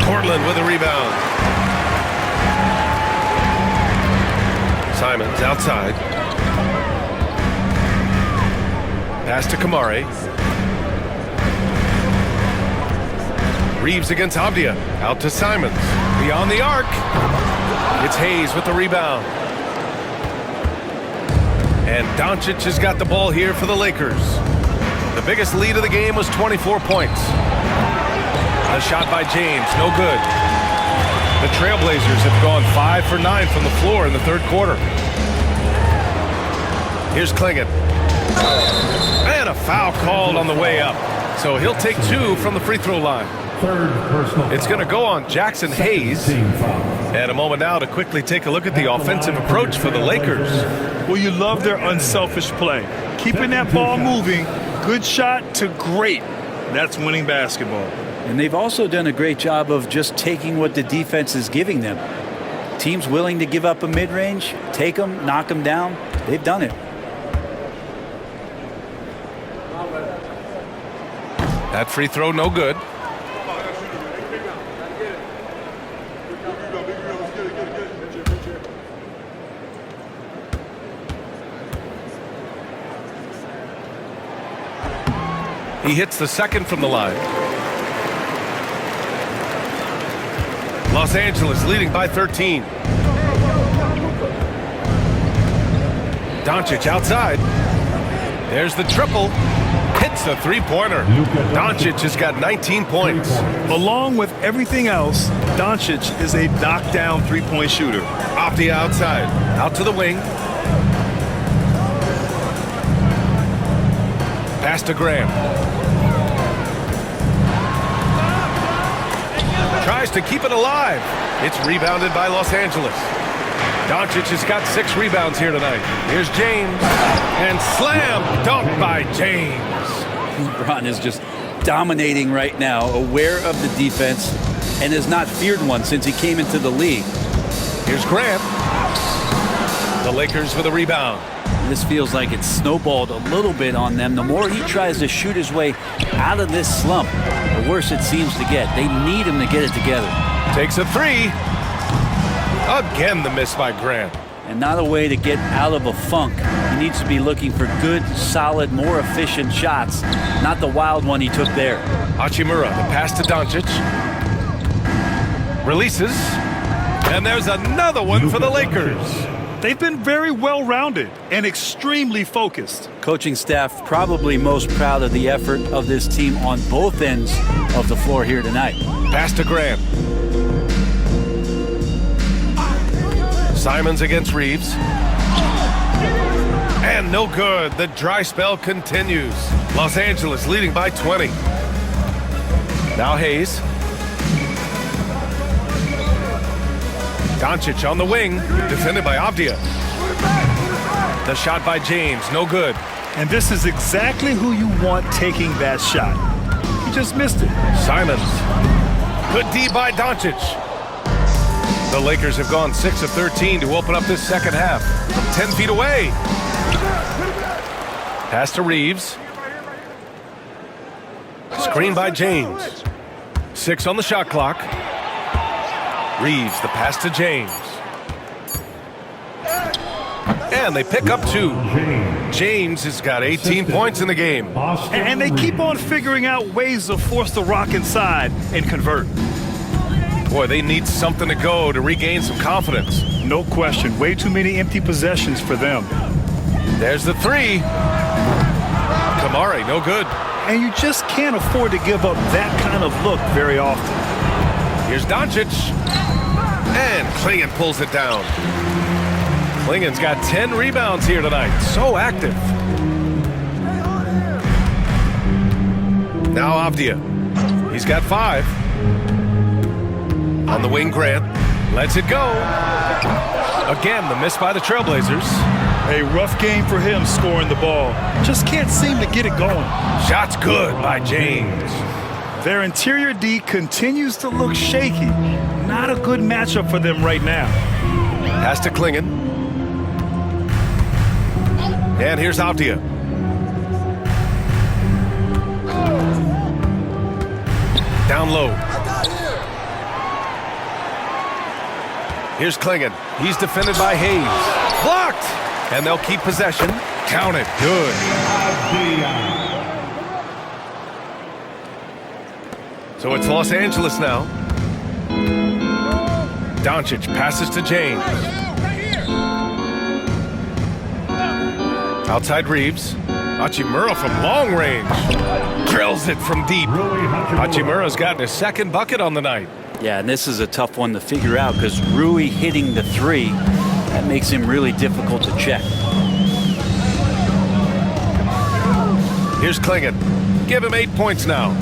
Speaker 1: Portland with a rebound. Simons outside. Pass to Kamari. Reeves against Avdia. Out to Simons. Beyond the arc. It's Hayes with the rebound. And Doncic has got the ball here for the Lakers. The biggest lead of the game was 24 points. A shot by James, no good. The Trailblazers have gone 5 for 9 from the floor in the third quarter. Here's Klingon. And a foul called on the way up. So he'll take 2 from the free throw line. It's going to go on Jackson Hayes. And a moment now to quickly take a look at the offensive approach for the Lakers.
Speaker 2: Well, you love their unselfish play. Keeping that ball moving, good shot to great. That's winning basketball.
Speaker 3: And they've also done a great job of just taking what the defense is giving them. Teams willing to give up a mid-range, take them, knock them down. They've done it.
Speaker 1: That free throw, no good. He hits the second from the line. Los Angeles leading by 13. Doncic outside. There's the triple. Hits the three-pointer. Doncic has got 19 points.
Speaker 2: Along with everything else, Doncic is a knockdown three-point shooter.
Speaker 1: Avdia outside. Out to the wing. Pass to Graham. Tries to keep it alive. It's rebounded by Los Angeles. Doncic has got 6 rebounds here tonight. Here's James. And slam dunk by James.
Speaker 3: LeBron is just dominating right now, aware of the defense, and has not feared one since he came into the league.
Speaker 1: Here's Grant. The Lakers with a rebound.
Speaker 3: This feels like it's snowballed a little bit on them. The more he tries to shoot his way out of this slump, the worse it seems to get. They need him to get it together.
Speaker 1: Takes a three. Again, the miss by Grant.
Speaker 3: And not a way to get out of a funk. He needs to be looking for good, solid, more efficient shots, not the wild one he took there.
Speaker 1: Hachimura, the pass to Doncic. Releases. And there's another one for the Lakers.
Speaker 2: They've been very well-rounded and extremely focused.
Speaker 3: Coaching staff probably most proud of the effort of this team on both ends of the floor here tonight.
Speaker 1: Pass to Grant. Simons against Reeves. And no good. The dry spell continues. Los Angeles leading by 20. Now Hayes. Doncic on the wing, defended by Avdia. The shot by James, no good.
Speaker 2: And this is exactly who you want taking that shot. He just missed it.
Speaker 1: Simons. Good D by Doncic. The Lakers have gone 6 of 13 to open up this second half. From 10 feet away. Pass to Reeves. Screen by James. 6 on the shot clock. Reeves, the pass to James. And they pick up 2. James has got 18 points in the game.
Speaker 2: And they keep on figuring out ways to force the rock inside and convert.
Speaker 1: Boy, they need something to go to regain some confidence.
Speaker 2: No question. Way too many empty possessions for them.
Speaker 1: There's the 3. Kamari, no good.
Speaker 2: And you just can't afford to give up that kind of look very often.
Speaker 1: Here's Doncic. And Klingon pulls it down. Klingon's got 10 rebounds here tonight. So active. Now Avdia. He's got 5. On the wing, Grant. Lets it go. Again, the miss by the Trailblazers.
Speaker 2: A rough game for him scoring the ball. Just can't seem to get it going.
Speaker 1: Shot's good by James.
Speaker 2: Their interior D continues to look shaky. Not a good matchup for them right now.
Speaker 1: Pass to Klingon. And here's Avdia. Down low. Here's Klingon. He's defended by Hayes. Blocked! And they'll keep possession. Count it. Good. So it's Los Angeles now. Doncic passes to James. Outside Reeves. Hachimura from long range. Drills it from deep. Hachimura's gotten his 2nd bucket on the night.
Speaker 3: Yeah, and this is a tough one to figure out because Rui hitting the 3, that makes him really difficult to check.
Speaker 1: Here's Klingon. Give him 8 points now.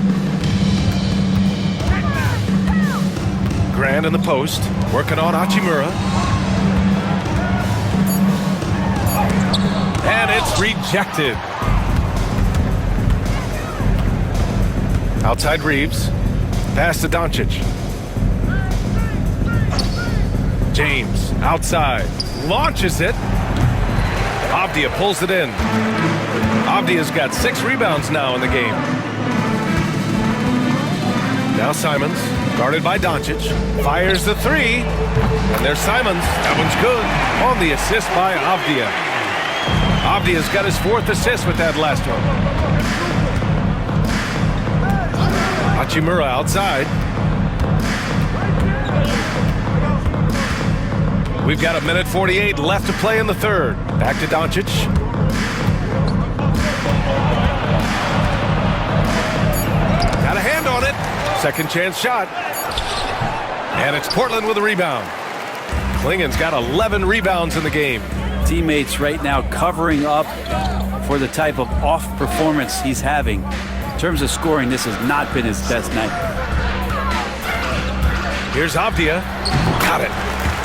Speaker 1: Grant in the post, working on Hachimura. And it's rejected. Outside Reeves. Pass to Doncic. James outside. Launches it. Avdia pulls it in. Avdia's got 6 rebounds now in the game. Now Simons, guarded by Doncic, fires the 3. And there's Simons. That one's good. On the assist by Avdia. Avdia's got his 4th assist with that last one. Hachimura outside. We've got 1:48 left to play in the 3rd. Back to Doncic. Got a hand on it. 2nd chance shot. And it's Portland with a rebound. Klingon's got 11 rebounds in the game.
Speaker 3: Teammates right now covering up for the type of off performance he's having. In terms of scoring, this has not been his best night.
Speaker 1: Here's Avdia. Got it.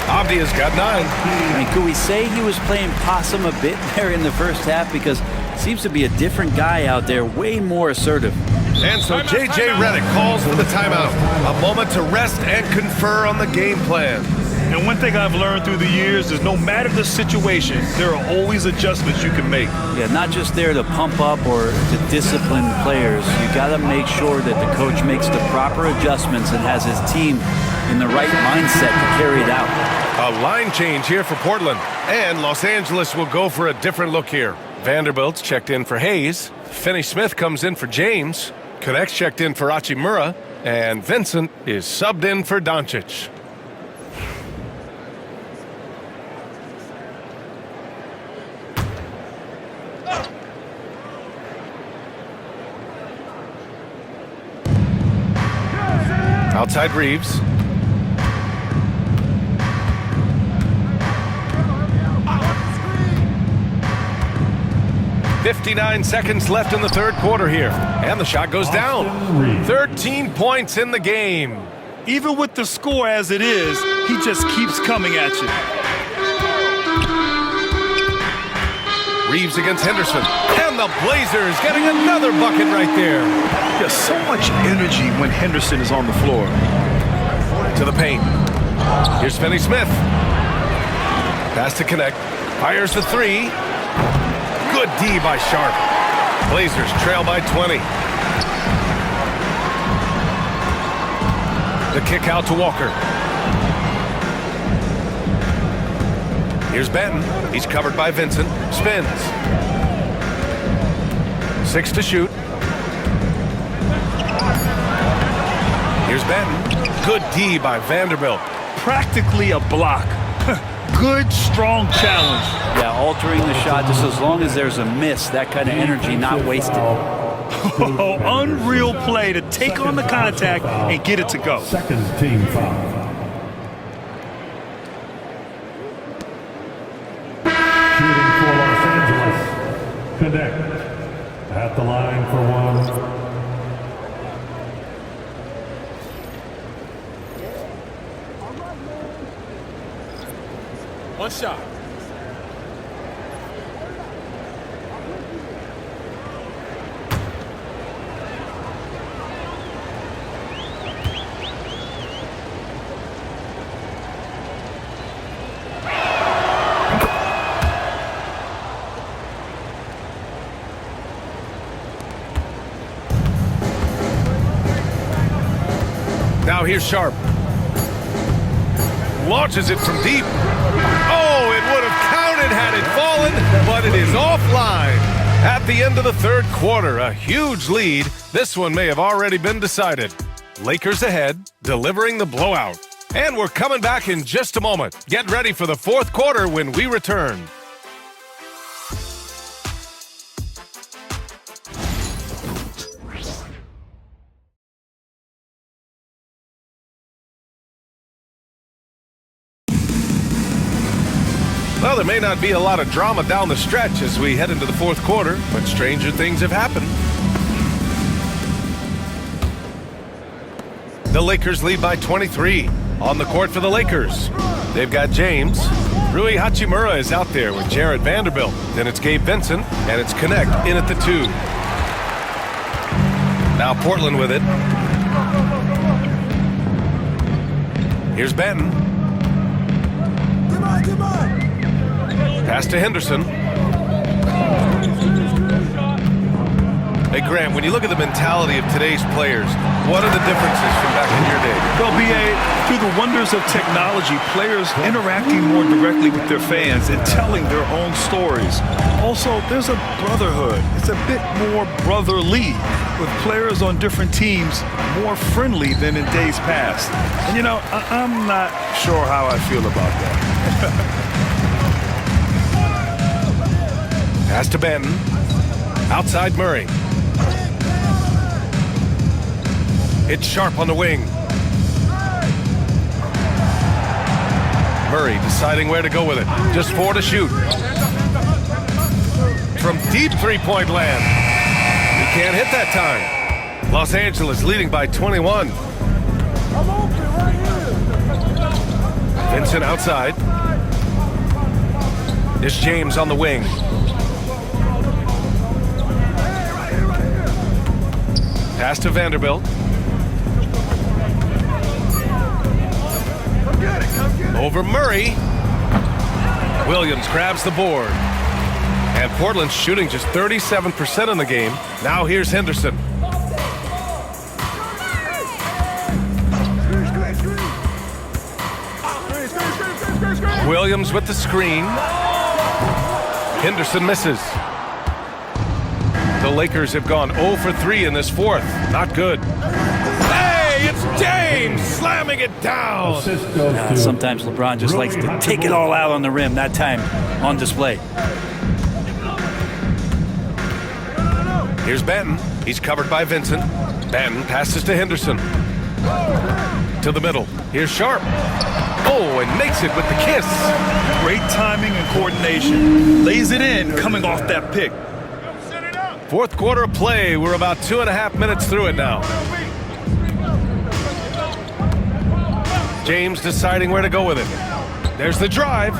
Speaker 1: Avdia's got 9.
Speaker 3: I mean, could we say he was playing possum a bit there in the first half? Because it seems to be a different guy out there, way more assertive.
Speaker 1: And so J.J. Redick calls for the timeout. A moment to rest and confer on the game plan.
Speaker 2: And one thing I've learned through the years is no matter the situation, there are always adjustments you can make.
Speaker 3: Yeah, not just there to pump up or to discipline players. You got to make sure that the coach makes the proper adjustments and has his team in the right mindset to carry it out.
Speaker 1: A line change here for Portland. And Los Angeles will go for a different look here. Vanderbilt's checked in for Hayes. Finney-Smith comes in for James. Connect's checked in for Hachimura. And Vincent is subbed in for Doncic. Outside Reeves. .59 seconds left in the 3rd quarter here. And the shot goes down. 13 points in the game.
Speaker 2: Even with the score as it is, he just keeps coming at you.
Speaker 1: Reeves against Henderson. And the Blazers getting another bucket right there.
Speaker 2: There's so much energy when Henderson is on the floor.
Speaker 1: To the paint. Here's Finney-Smith. Pass to Connect. Fires the 3. Good D by Sharp. Blazers trail by 20. The kick out to Walker. Here's Benton. He's covered by Vincent. Spins. 6 to shoot. Here's Benton. Good D by Vanderbilt.
Speaker 2: Practically a block. Good, strong challenge.
Speaker 3: Yeah, altering the shot just as long as there's a miss, that kind of energy not wasted.
Speaker 2: Oh, unreal play to take on the contact and get it to go.
Speaker 6: Second team foul. Shooting for Los Angeles. Connect. At the line for one.
Speaker 4: One shot.
Speaker 1: Now here's Sharp. Launches it from deep. Oh, it would have counted had it fallen, but it is offline. At the end of the third quarter, a huge lead. This one may have already been decided. Lakers ahead, delivering the blowout. And we're coming back in just a moment. Get ready for the fourth quarter when we return. Well, there may not be a lot of drama down the stretch as we head into the fourth quarter, but stranger things have happened. The Lakers lead by 23. On the court for the Lakers, they've got James. Rui Hachimura is out there with Jarrett Vanderbilt. Then it's Gabe Vincent, and it's Connect in at the 2. Now Portland with it. Here's Benton. Pass to Henderson. Hey, Graham, when you look at the mentality of today's players, what are the differences from back in your day?
Speaker 2: Well, B.A., through the wonders of technology, players interacting more directly with their fans and telling their own stories. Also, there's a brotherhood. It's a bit more brotherly, with players on different teams more friendly than in days past. And, you know, I'm not sure how I feel about that.
Speaker 1: Pass to Benton. Outside Murray. It's Sharp on the wing. Murray deciding where to go with it. Just 4 to shoot. From deep three-point land. He can't hit that time. Los Angeles leading by 21. Vincent outside. It's James on the wing. Pass to Vanderbilt. Over Murray. Williams grabs the board. And Portland's shooting just 37% in the game. Now here's Henderson. Williams with the screen. Henderson misses. The Lakers have gone 0 for 3 in this fourth. Not good. Hey, it's James slamming it down.
Speaker 3: Sometimes LeBron just likes to take it all out on the rim. That time on display.
Speaker 1: Here's Benton. He's covered by Vincent. Benton passes to Henderson. To the middle. Here's Sharp. Oh, and makes it with the kiss.
Speaker 2: Great timing and coordination. Lays it in coming off that pick.
Speaker 1: Fourth quarter of play. We're about 2.5 minutes through it now. James deciding where to go with it. There's the drive.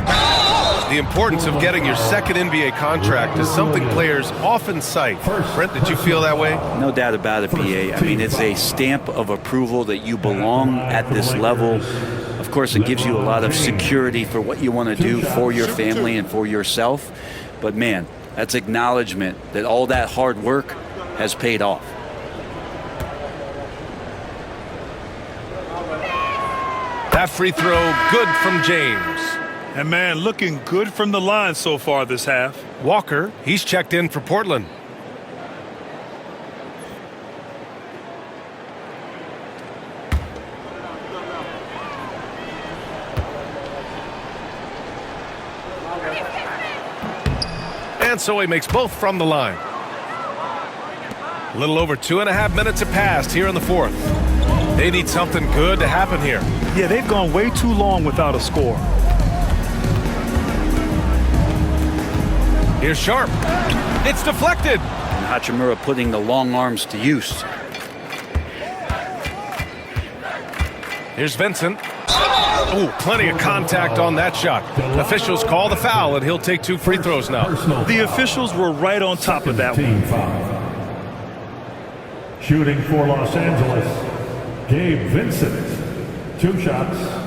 Speaker 1: The importance of getting your second NBA contract is something players often cite. Brent, did you feel that way?
Speaker 3: No doubt about it, BA. I mean, it's a stamp of approval that you belong at this level. Of course, it gives you a lot of security for what you want to do for your family and for yourself. But, man, that's acknowledgement that all that hard work has paid off.
Speaker 1: That free throw good from James.
Speaker 2: And man, looking good from the line so far this half.
Speaker 1: Walker, he's checked in for Portland. And so he makes both from the line. A little over 2.5 minutes have passed here in the fourth. They need something good to happen here.
Speaker 2: Yeah, they've gone way too long without a score.
Speaker 1: Here's Sharp. It's deflected.
Speaker 3: And Hachimura putting the long arms to use.
Speaker 1: Here's Vincent. Oh, plenty of contact on that shot. Officials call the foul, and he'll take 2 free throws now.
Speaker 2: The officials were right on top of that one.
Speaker 6: Shooting for Los Angeles, Gabe Vincent. 2 shots.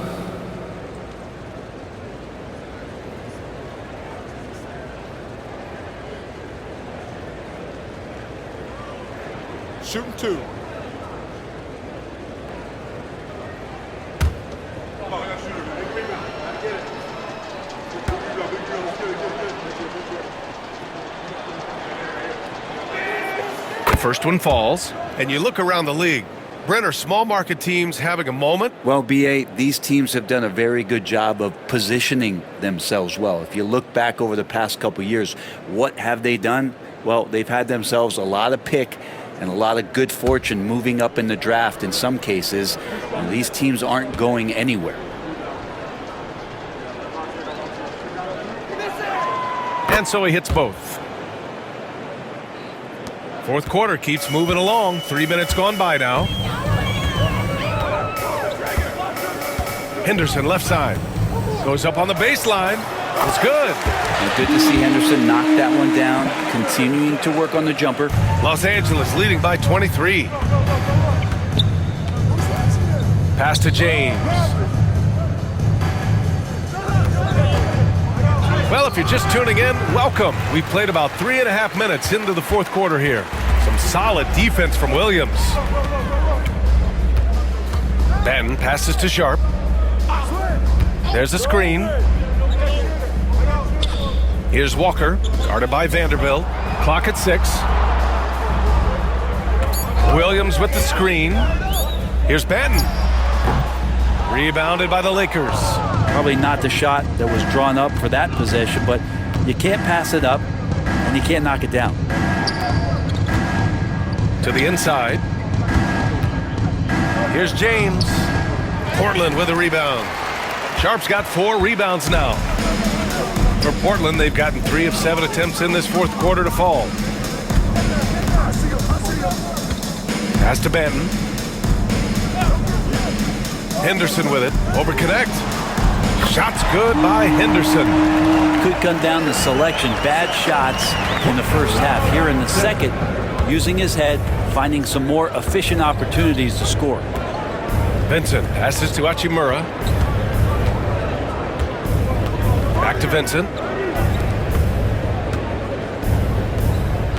Speaker 4: Shooting 2.
Speaker 1: The first one falls, and you look around the league. Brent, are small market teams having a moment?
Speaker 3: Well, BA, these teams have done a very good job of positioning themselves well. If you look back over the past couple years, what have they done? Well, they've had themselves a lot of pick and a lot of good fortune moving up in the draft in some cases. And these teams aren't going anywhere.
Speaker 1: And so he hits both. Fourth quarter keeps moving along. 3 minutes gone by now. Henderson left side. Goes up on the baseline. It's good.
Speaker 3: And good to see Henderson knock that one down, continuing to work on the jumper.
Speaker 1: Los Angeles leading by 23. Pass to James. Well, if you're just tuning in, welcome. We played about 3.5 minutes into the fourth quarter here. Some solid defense from Williams. Benton passes to Sharp. There's a screen. Here's Walker, guarded by Vanderbilt. Clock at 6. Williams with the screen. Here's Benton. Rebounded by the Lakers.
Speaker 3: Probably not the shot that was drawn up for that possession, but you can't pass it up and you can't knock it down.
Speaker 1: To the inside. Here's James. Portland with a rebound. Sharp's got 4 rebounds now. For Portland, they've gotten 3 of 7 attempts in this fourth quarter to fall. Pass to Benton. Henderson with it. Over connect. Shot's good by Henderson.
Speaker 3: Could come down to selection. Bad shots in the first half. Here in the second, using his head, finding some more efficient opportunities to score.
Speaker 1: Vincent passes to Hachimura. Back to Vincent.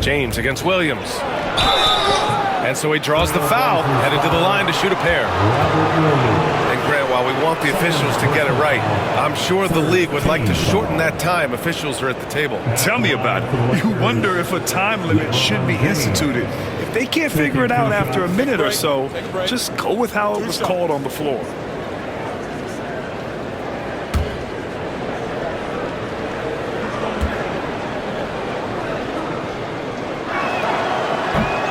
Speaker 1: James against Williams. And so he draws the foul, headed to the line to shoot a pair. And Grant, while we want the officials to get it right, I'm sure the league would like to shorten that time officials are at the table.
Speaker 2: Tell me about it. You wonder if a time limit should be instituted. If they can't figure it out after a minute or so, just go with how it was called on the floor.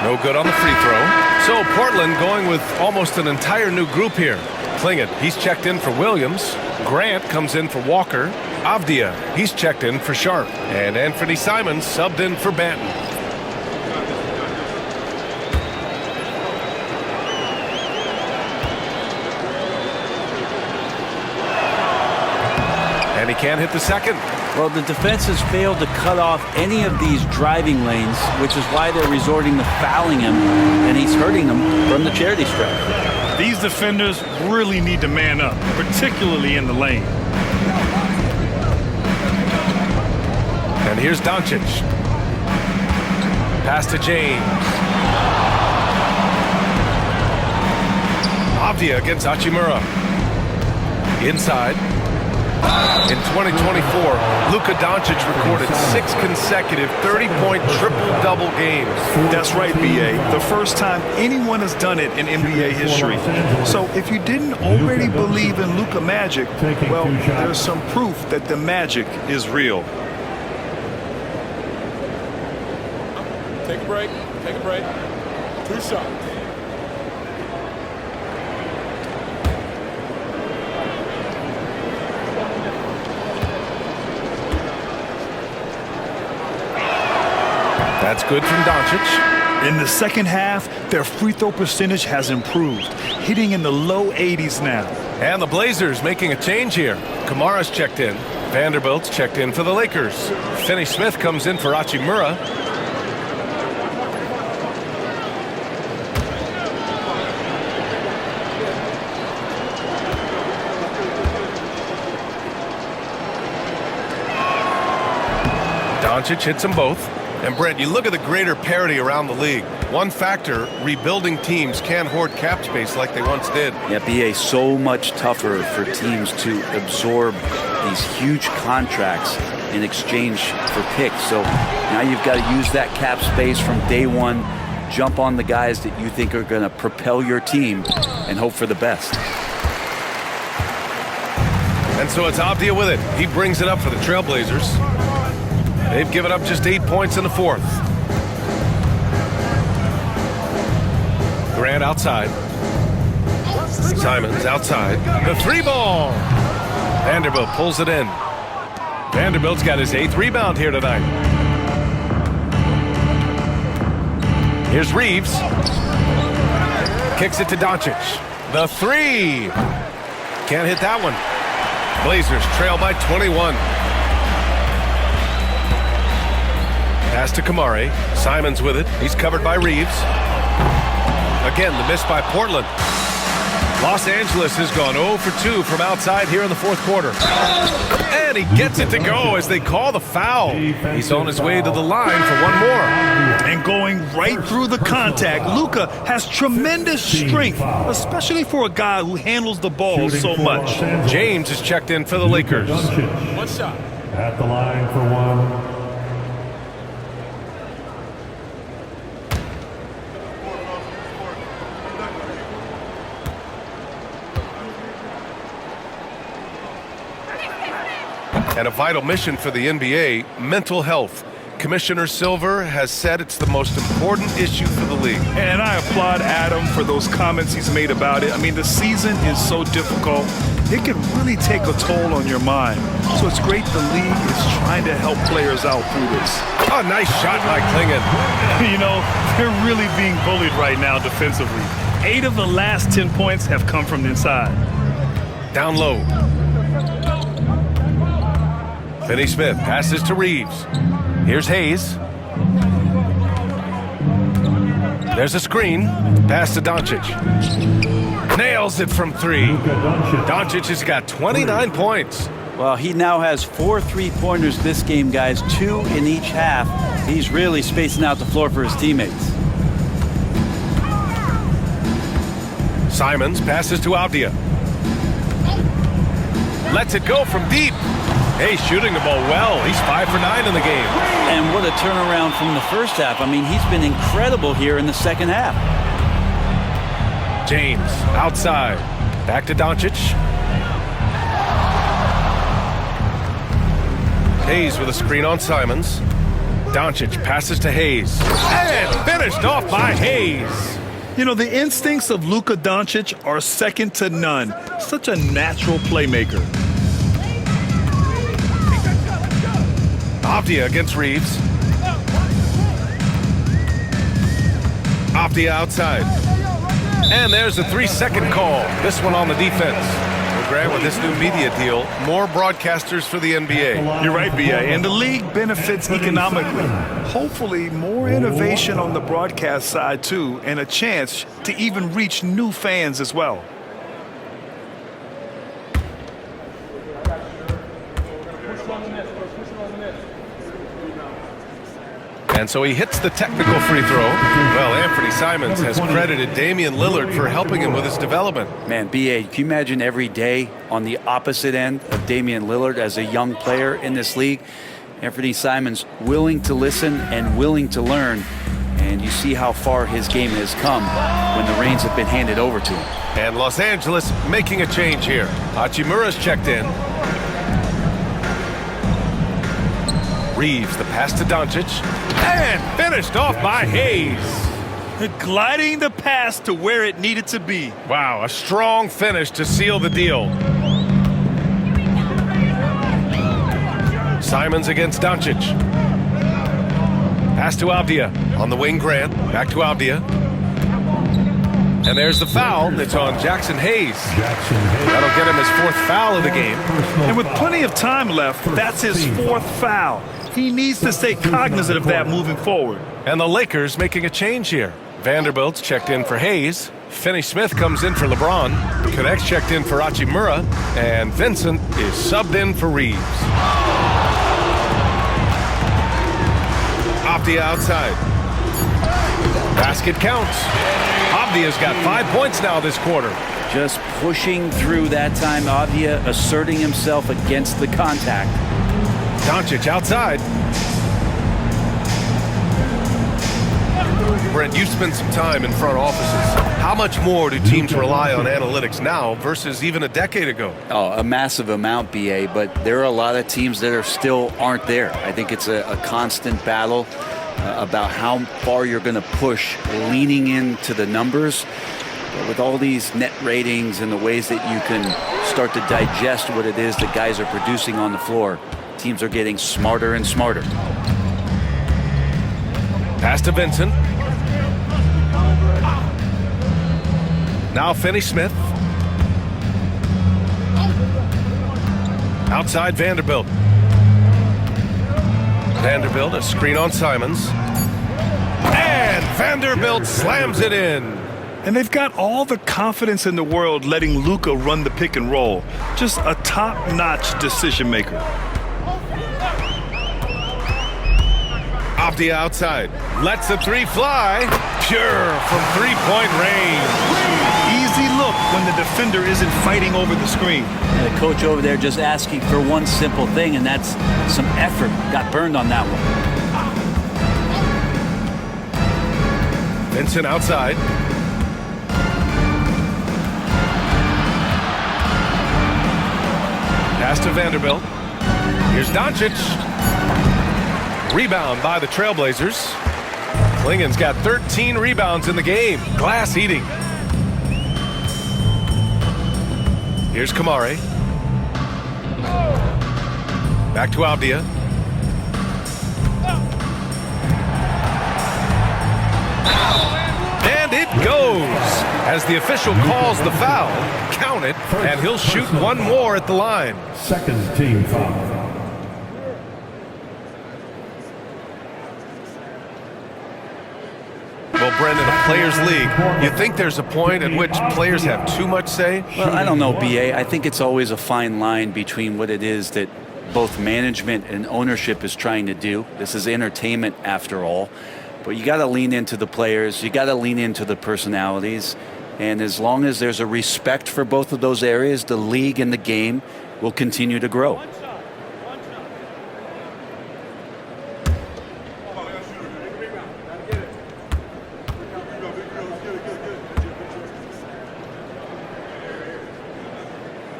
Speaker 1: No good on the free throw. So Portland going with almost an entire new group here. Klingett, he's checked in for Williams. Grant comes in for Walker. Avdia, he's checked in for Sharp. And Anthony Simons subbed in for Banton. And he can't hit the second.
Speaker 3: Well, the defense has failed to cut off any of these driving lanes, which is why they're resorting to fouling him, and he's hurting them from the charity stripe.
Speaker 2: These defenders really need to man up, particularly in the lane.
Speaker 1: And here's Doncic. Pass to James. Avdia against Hachimura. Inside. In 2024, Luka Doncic recorded 6 consecutive 30-point triple-double games.
Speaker 2: That's right, B.A. The first time anyone has done it in NBA history. So if you didn't already believe in Luka magic, well, there's some proof that the magic is real.
Speaker 4: Take a break. Take a break. 2 shots.
Speaker 1: That's good from Doncic.
Speaker 2: In the second half, their free throw percentage has improved, hitting in the low 80s now.
Speaker 1: And the Blazers making a change here. Kamara's checked in. Vanderbilt's checked in for the Lakers. Finney Smith comes in for Hachimura. Doncic hits them both. And Brent, you look at the greater parity around the league. One factor, rebuilding teams can't hoard cap space like they once did.
Speaker 3: Yeah, BA, so much tougher for teams to absorb these huge contracts in exchange for picks. So now you've got to use that cap space from day one, jump on the guys that you think are going to propel your team, and hope for the best.
Speaker 1: And so it's Avdia with it. He brings it up for the Trailblazers. They've given up just 8 points in the fourth. Grant outside. Simons outside. The 3-ball. Vanderbilt pulls it in. Vanderbilt's got his 8th rebound here tonight. Here's Reeves. Kicks it to Doncic. The 3. Can't hit that one. Blazers trail by 21. Pass to Kamari. Simons with it. He's covered by Reeves. Again, the miss by Portland. Los Angeles has gone 0 for 2 from outside here in the fourth quarter. And he gets it to go as they call the foul. He's on his way to the line for one more.
Speaker 2: And going right through the contact, Luka has tremendous strength, especially for a guy who handles the ball so much.
Speaker 1: James is checked in for the Lakers.
Speaker 4: 1 shot.
Speaker 6: At the line for one.
Speaker 1: And a vital mission for the NBA, mental health. Commissioner Silver has said it's the most important issue for the league.
Speaker 2: And I applaud Adam for those comments he's made about it. I mean, the season is so difficult. It can really take a toll on your mind. So it's great the league is trying to help players out through this.
Speaker 1: Oh, nice shot by Klingon.
Speaker 2: You know, they're really being bullied right now defensively. 8 of the last 10 points have come from inside.
Speaker 1: Down low. Finney Smith passes to Reeves. Here's Hayes. There's a screen. Pass to Doncic. Nails it from 3. Doncic has got 29 points.
Speaker 3: Well, he now has 4 3-pointers this game, guys, 2 in each half. He's really spacing out the floor for his teammates.
Speaker 1: Simons passes to Avdia. Lets it go from deep. Hey, shooting the ball well. He's 5 for 9 in the game.
Speaker 3: And what a turnaround from the first half. I mean, he's been incredible here in the second half.
Speaker 1: James outside. Back to Doncic. Hayes with a screen on Simons. Doncic passes to Hayes. And finished off by Hayes.
Speaker 2: You know, the instincts of Luka Doncic are second to none. Such a natural playmaker.
Speaker 1: Avdia against Reeves. Avdia outside. And there's a 3-second call. This one on the defense. Well, Grant, with this new media deal, more broadcasters for the NBA.
Speaker 2: You're right, B.A. And the league benefits economically. Hopefully, more innovation on the broadcast side, too, and a chance to even reach new fans as well.
Speaker 1: And so he hits the technical free throw. Well, Anthony Simons has credited Damian Lillard for helping him with his development.
Speaker 3: Man, B.A., can you imagine every day on the opposite end of Damian Lillard as a young player in this league? Anthony Simons willing to listen and willing to learn. And you see how far his game has come when the reins have been handed over to him.
Speaker 1: And Los Angeles making a change here. Hachimura's checked in. Reeves, the pass to Doncic. And finished off by Hayes.
Speaker 2: Gliding the pass to where it needed to be.
Speaker 1: Wow, a strong finish to seal the deal. Simons against Doncic. Pass to Avdia. On the wing, Grant. Back to Avdia. And there's the foul. It's on Jackson Hayes. That'll get him his 4th foul of the game.
Speaker 2: And with plenty of time left, that's his 4th foul. He needs to stay cognizant of that moving forward.
Speaker 1: And the Lakers making a change here. Vanderbilt's checked in for Hayes. Finney-Smith comes in for LeBron. Connect's checked in for Hachimura. And Vincent is subbed in for Reeves. Avdia outside. Basket counts. Avdia's got 5 points now this quarter.
Speaker 3: Just pushing through that time. Avdia asserting himself against the contact.
Speaker 1: Doncic outside. Brent, you spent some time in front offices. How much more do teams rely on analytics now versus even a decade ago?
Speaker 3: Oh, a massive amount, BA, but there are a lot of teams that are still aren't there. I think it's a constant battle about how far you're going to push, leaning into the numbers. But with all these net ratings and the ways that you can start to digest what it is that guys are producing on the floor, teams are getting smarter and smarter.
Speaker 1: Pass to Vincent. Now Finney-Smith. Outside Vanderbilt. Vanderbilt, a screen on Simons. And Vanderbilt slams it in.
Speaker 2: And they've got all the confidence in the world letting Luka run the pick and roll. Just a top-notch decision maker.
Speaker 1: Avdia outside. Lets the 3 fly. Pure from 3-point range.
Speaker 2: Easy look when the defender isn't fighting over the screen.
Speaker 3: And the coach over there just asking for one simple thing, and that's some effort. Got burned on that one.
Speaker 1: Vincent outside. Pass to Vanderbilt. Here's Doncic. Rebound by the Trailblazers. Klingen's got 13 rebounds in the game. Glass eating. Here's Kamare. Back to Avdia. And it goes. As the official calls the foul, count it, and he'll shoot one more at the line.
Speaker 6: Second team foul.
Speaker 1: Well, Brendan, a players' league, you think there's a point at which players have too much say?
Speaker 3: Well, I don't know, BA. I think it's always a fine line between what it is that both management and ownership is trying to do. This is entertainment after all. But you got to lean into the players. You got to lean into the personalities. And as long as there's a respect for both of those areas, the league and the game will continue to grow.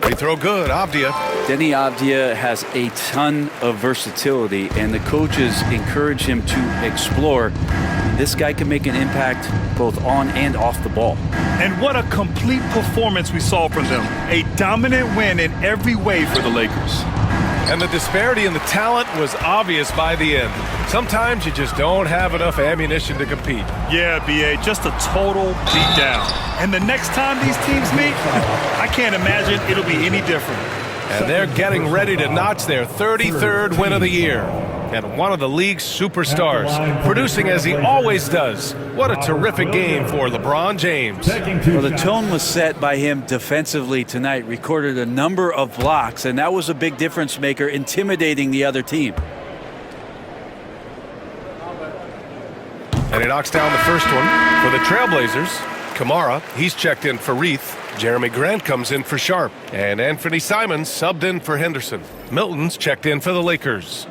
Speaker 1: Free throw good, Avdia.
Speaker 3: Denny Avdia has a ton of versatility, and the coaches encourage him to explore. This guy can make an impact both on and off the ball.
Speaker 2: And what a complete performance we saw from them. A dominant win in every way for the Lakers.
Speaker 1: And the disparity in the talent was obvious by the end. Sometimes you just don't have enough ammunition to compete.
Speaker 2: Yeah, BA, just a total beatdown. And the next time these teams meet, I can't imagine it'll be any different.
Speaker 1: And they're getting ready to notch their 33rd win of the year. And one of the league's superstars, producing as he always does. What a terrific game for LeBron James.
Speaker 3: Well, the tone was set by him defensively tonight. Recorded a number of blocks, and that was a big difference maker, intimidating the other team.
Speaker 1: knocks down the first one. For the Trailblazers, Kamara, he's checked in for Reith. Jeremy Grant comes in for Sharp. And Anthony Simons subbed in for Henderson. Milton's checked in for the Lakers.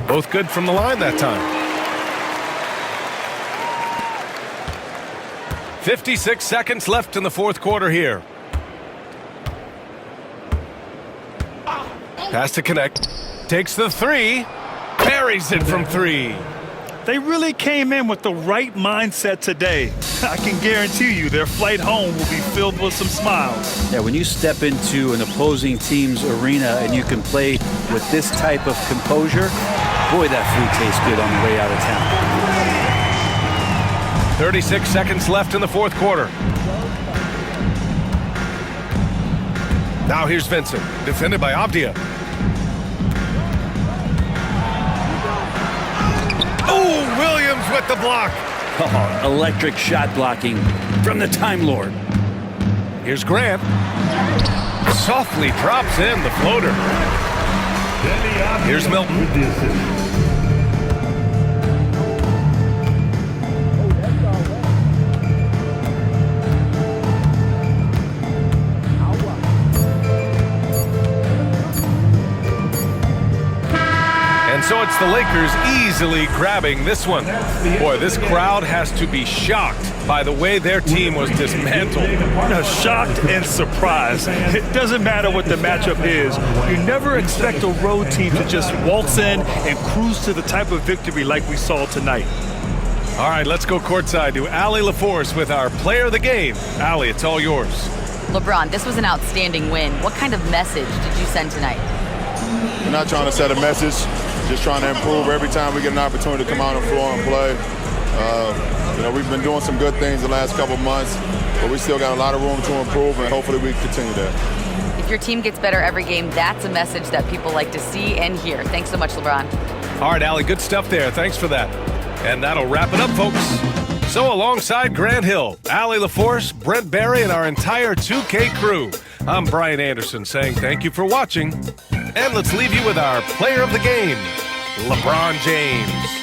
Speaker 1: Both good from the line that time. 56 seconds left in the fourth quarter here. Pass to Connect. Takes the three. Buries it from three.
Speaker 2: They really came in with the right mindset today. I can guarantee you their flight home will be filled with some smiles.
Speaker 3: Yeah, when you step into an opposing team's arena and you can play with this type of composure, boy, that food tastes good on the way out of town.
Speaker 1: 36 seconds left in the fourth quarter. Now here's Vincent, defended by Abdia. Oh, Williams with the block.
Speaker 3: Oh, electric shot blocking from the Time Lord.
Speaker 1: Here's Grant. Softly drops in the floater. Here's Milton. So it's the Lakers easily grabbing this one. Boy, this crowd has to be shocked by the way their team was dismantled.
Speaker 2: Shocked and surprised. It doesn't matter what the matchup is. You never expect a road team to just waltz in and cruise to the type of victory like we saw tonight.
Speaker 1: All right, let's go courtside to Allie LaForce with our player of the game. Allie, it's all yours.
Speaker 5: LeBron, this was an outstanding win. What kind of message did you send tonight?
Speaker 4: We're not trying to set a message, just trying to improve every time we get an opportunity to come out on the floor and play. We've been doing some good things the last couple months, but we still got a lot of room to improve, and hopefully we continue that.
Speaker 5: If your team gets better every game, that's a message that people like to see and hear. Thanks so much, LeBron.
Speaker 1: All right, Allie, good stuff there. Thanks for that. And that'll wrap it up, folks. So alongside Grant Hill, Allie LaForce, Brent Barry, and our entire 2K crew, I'm Brian Anderson saying thank you for watching. And let's leave you with our player of the game, LeBron James.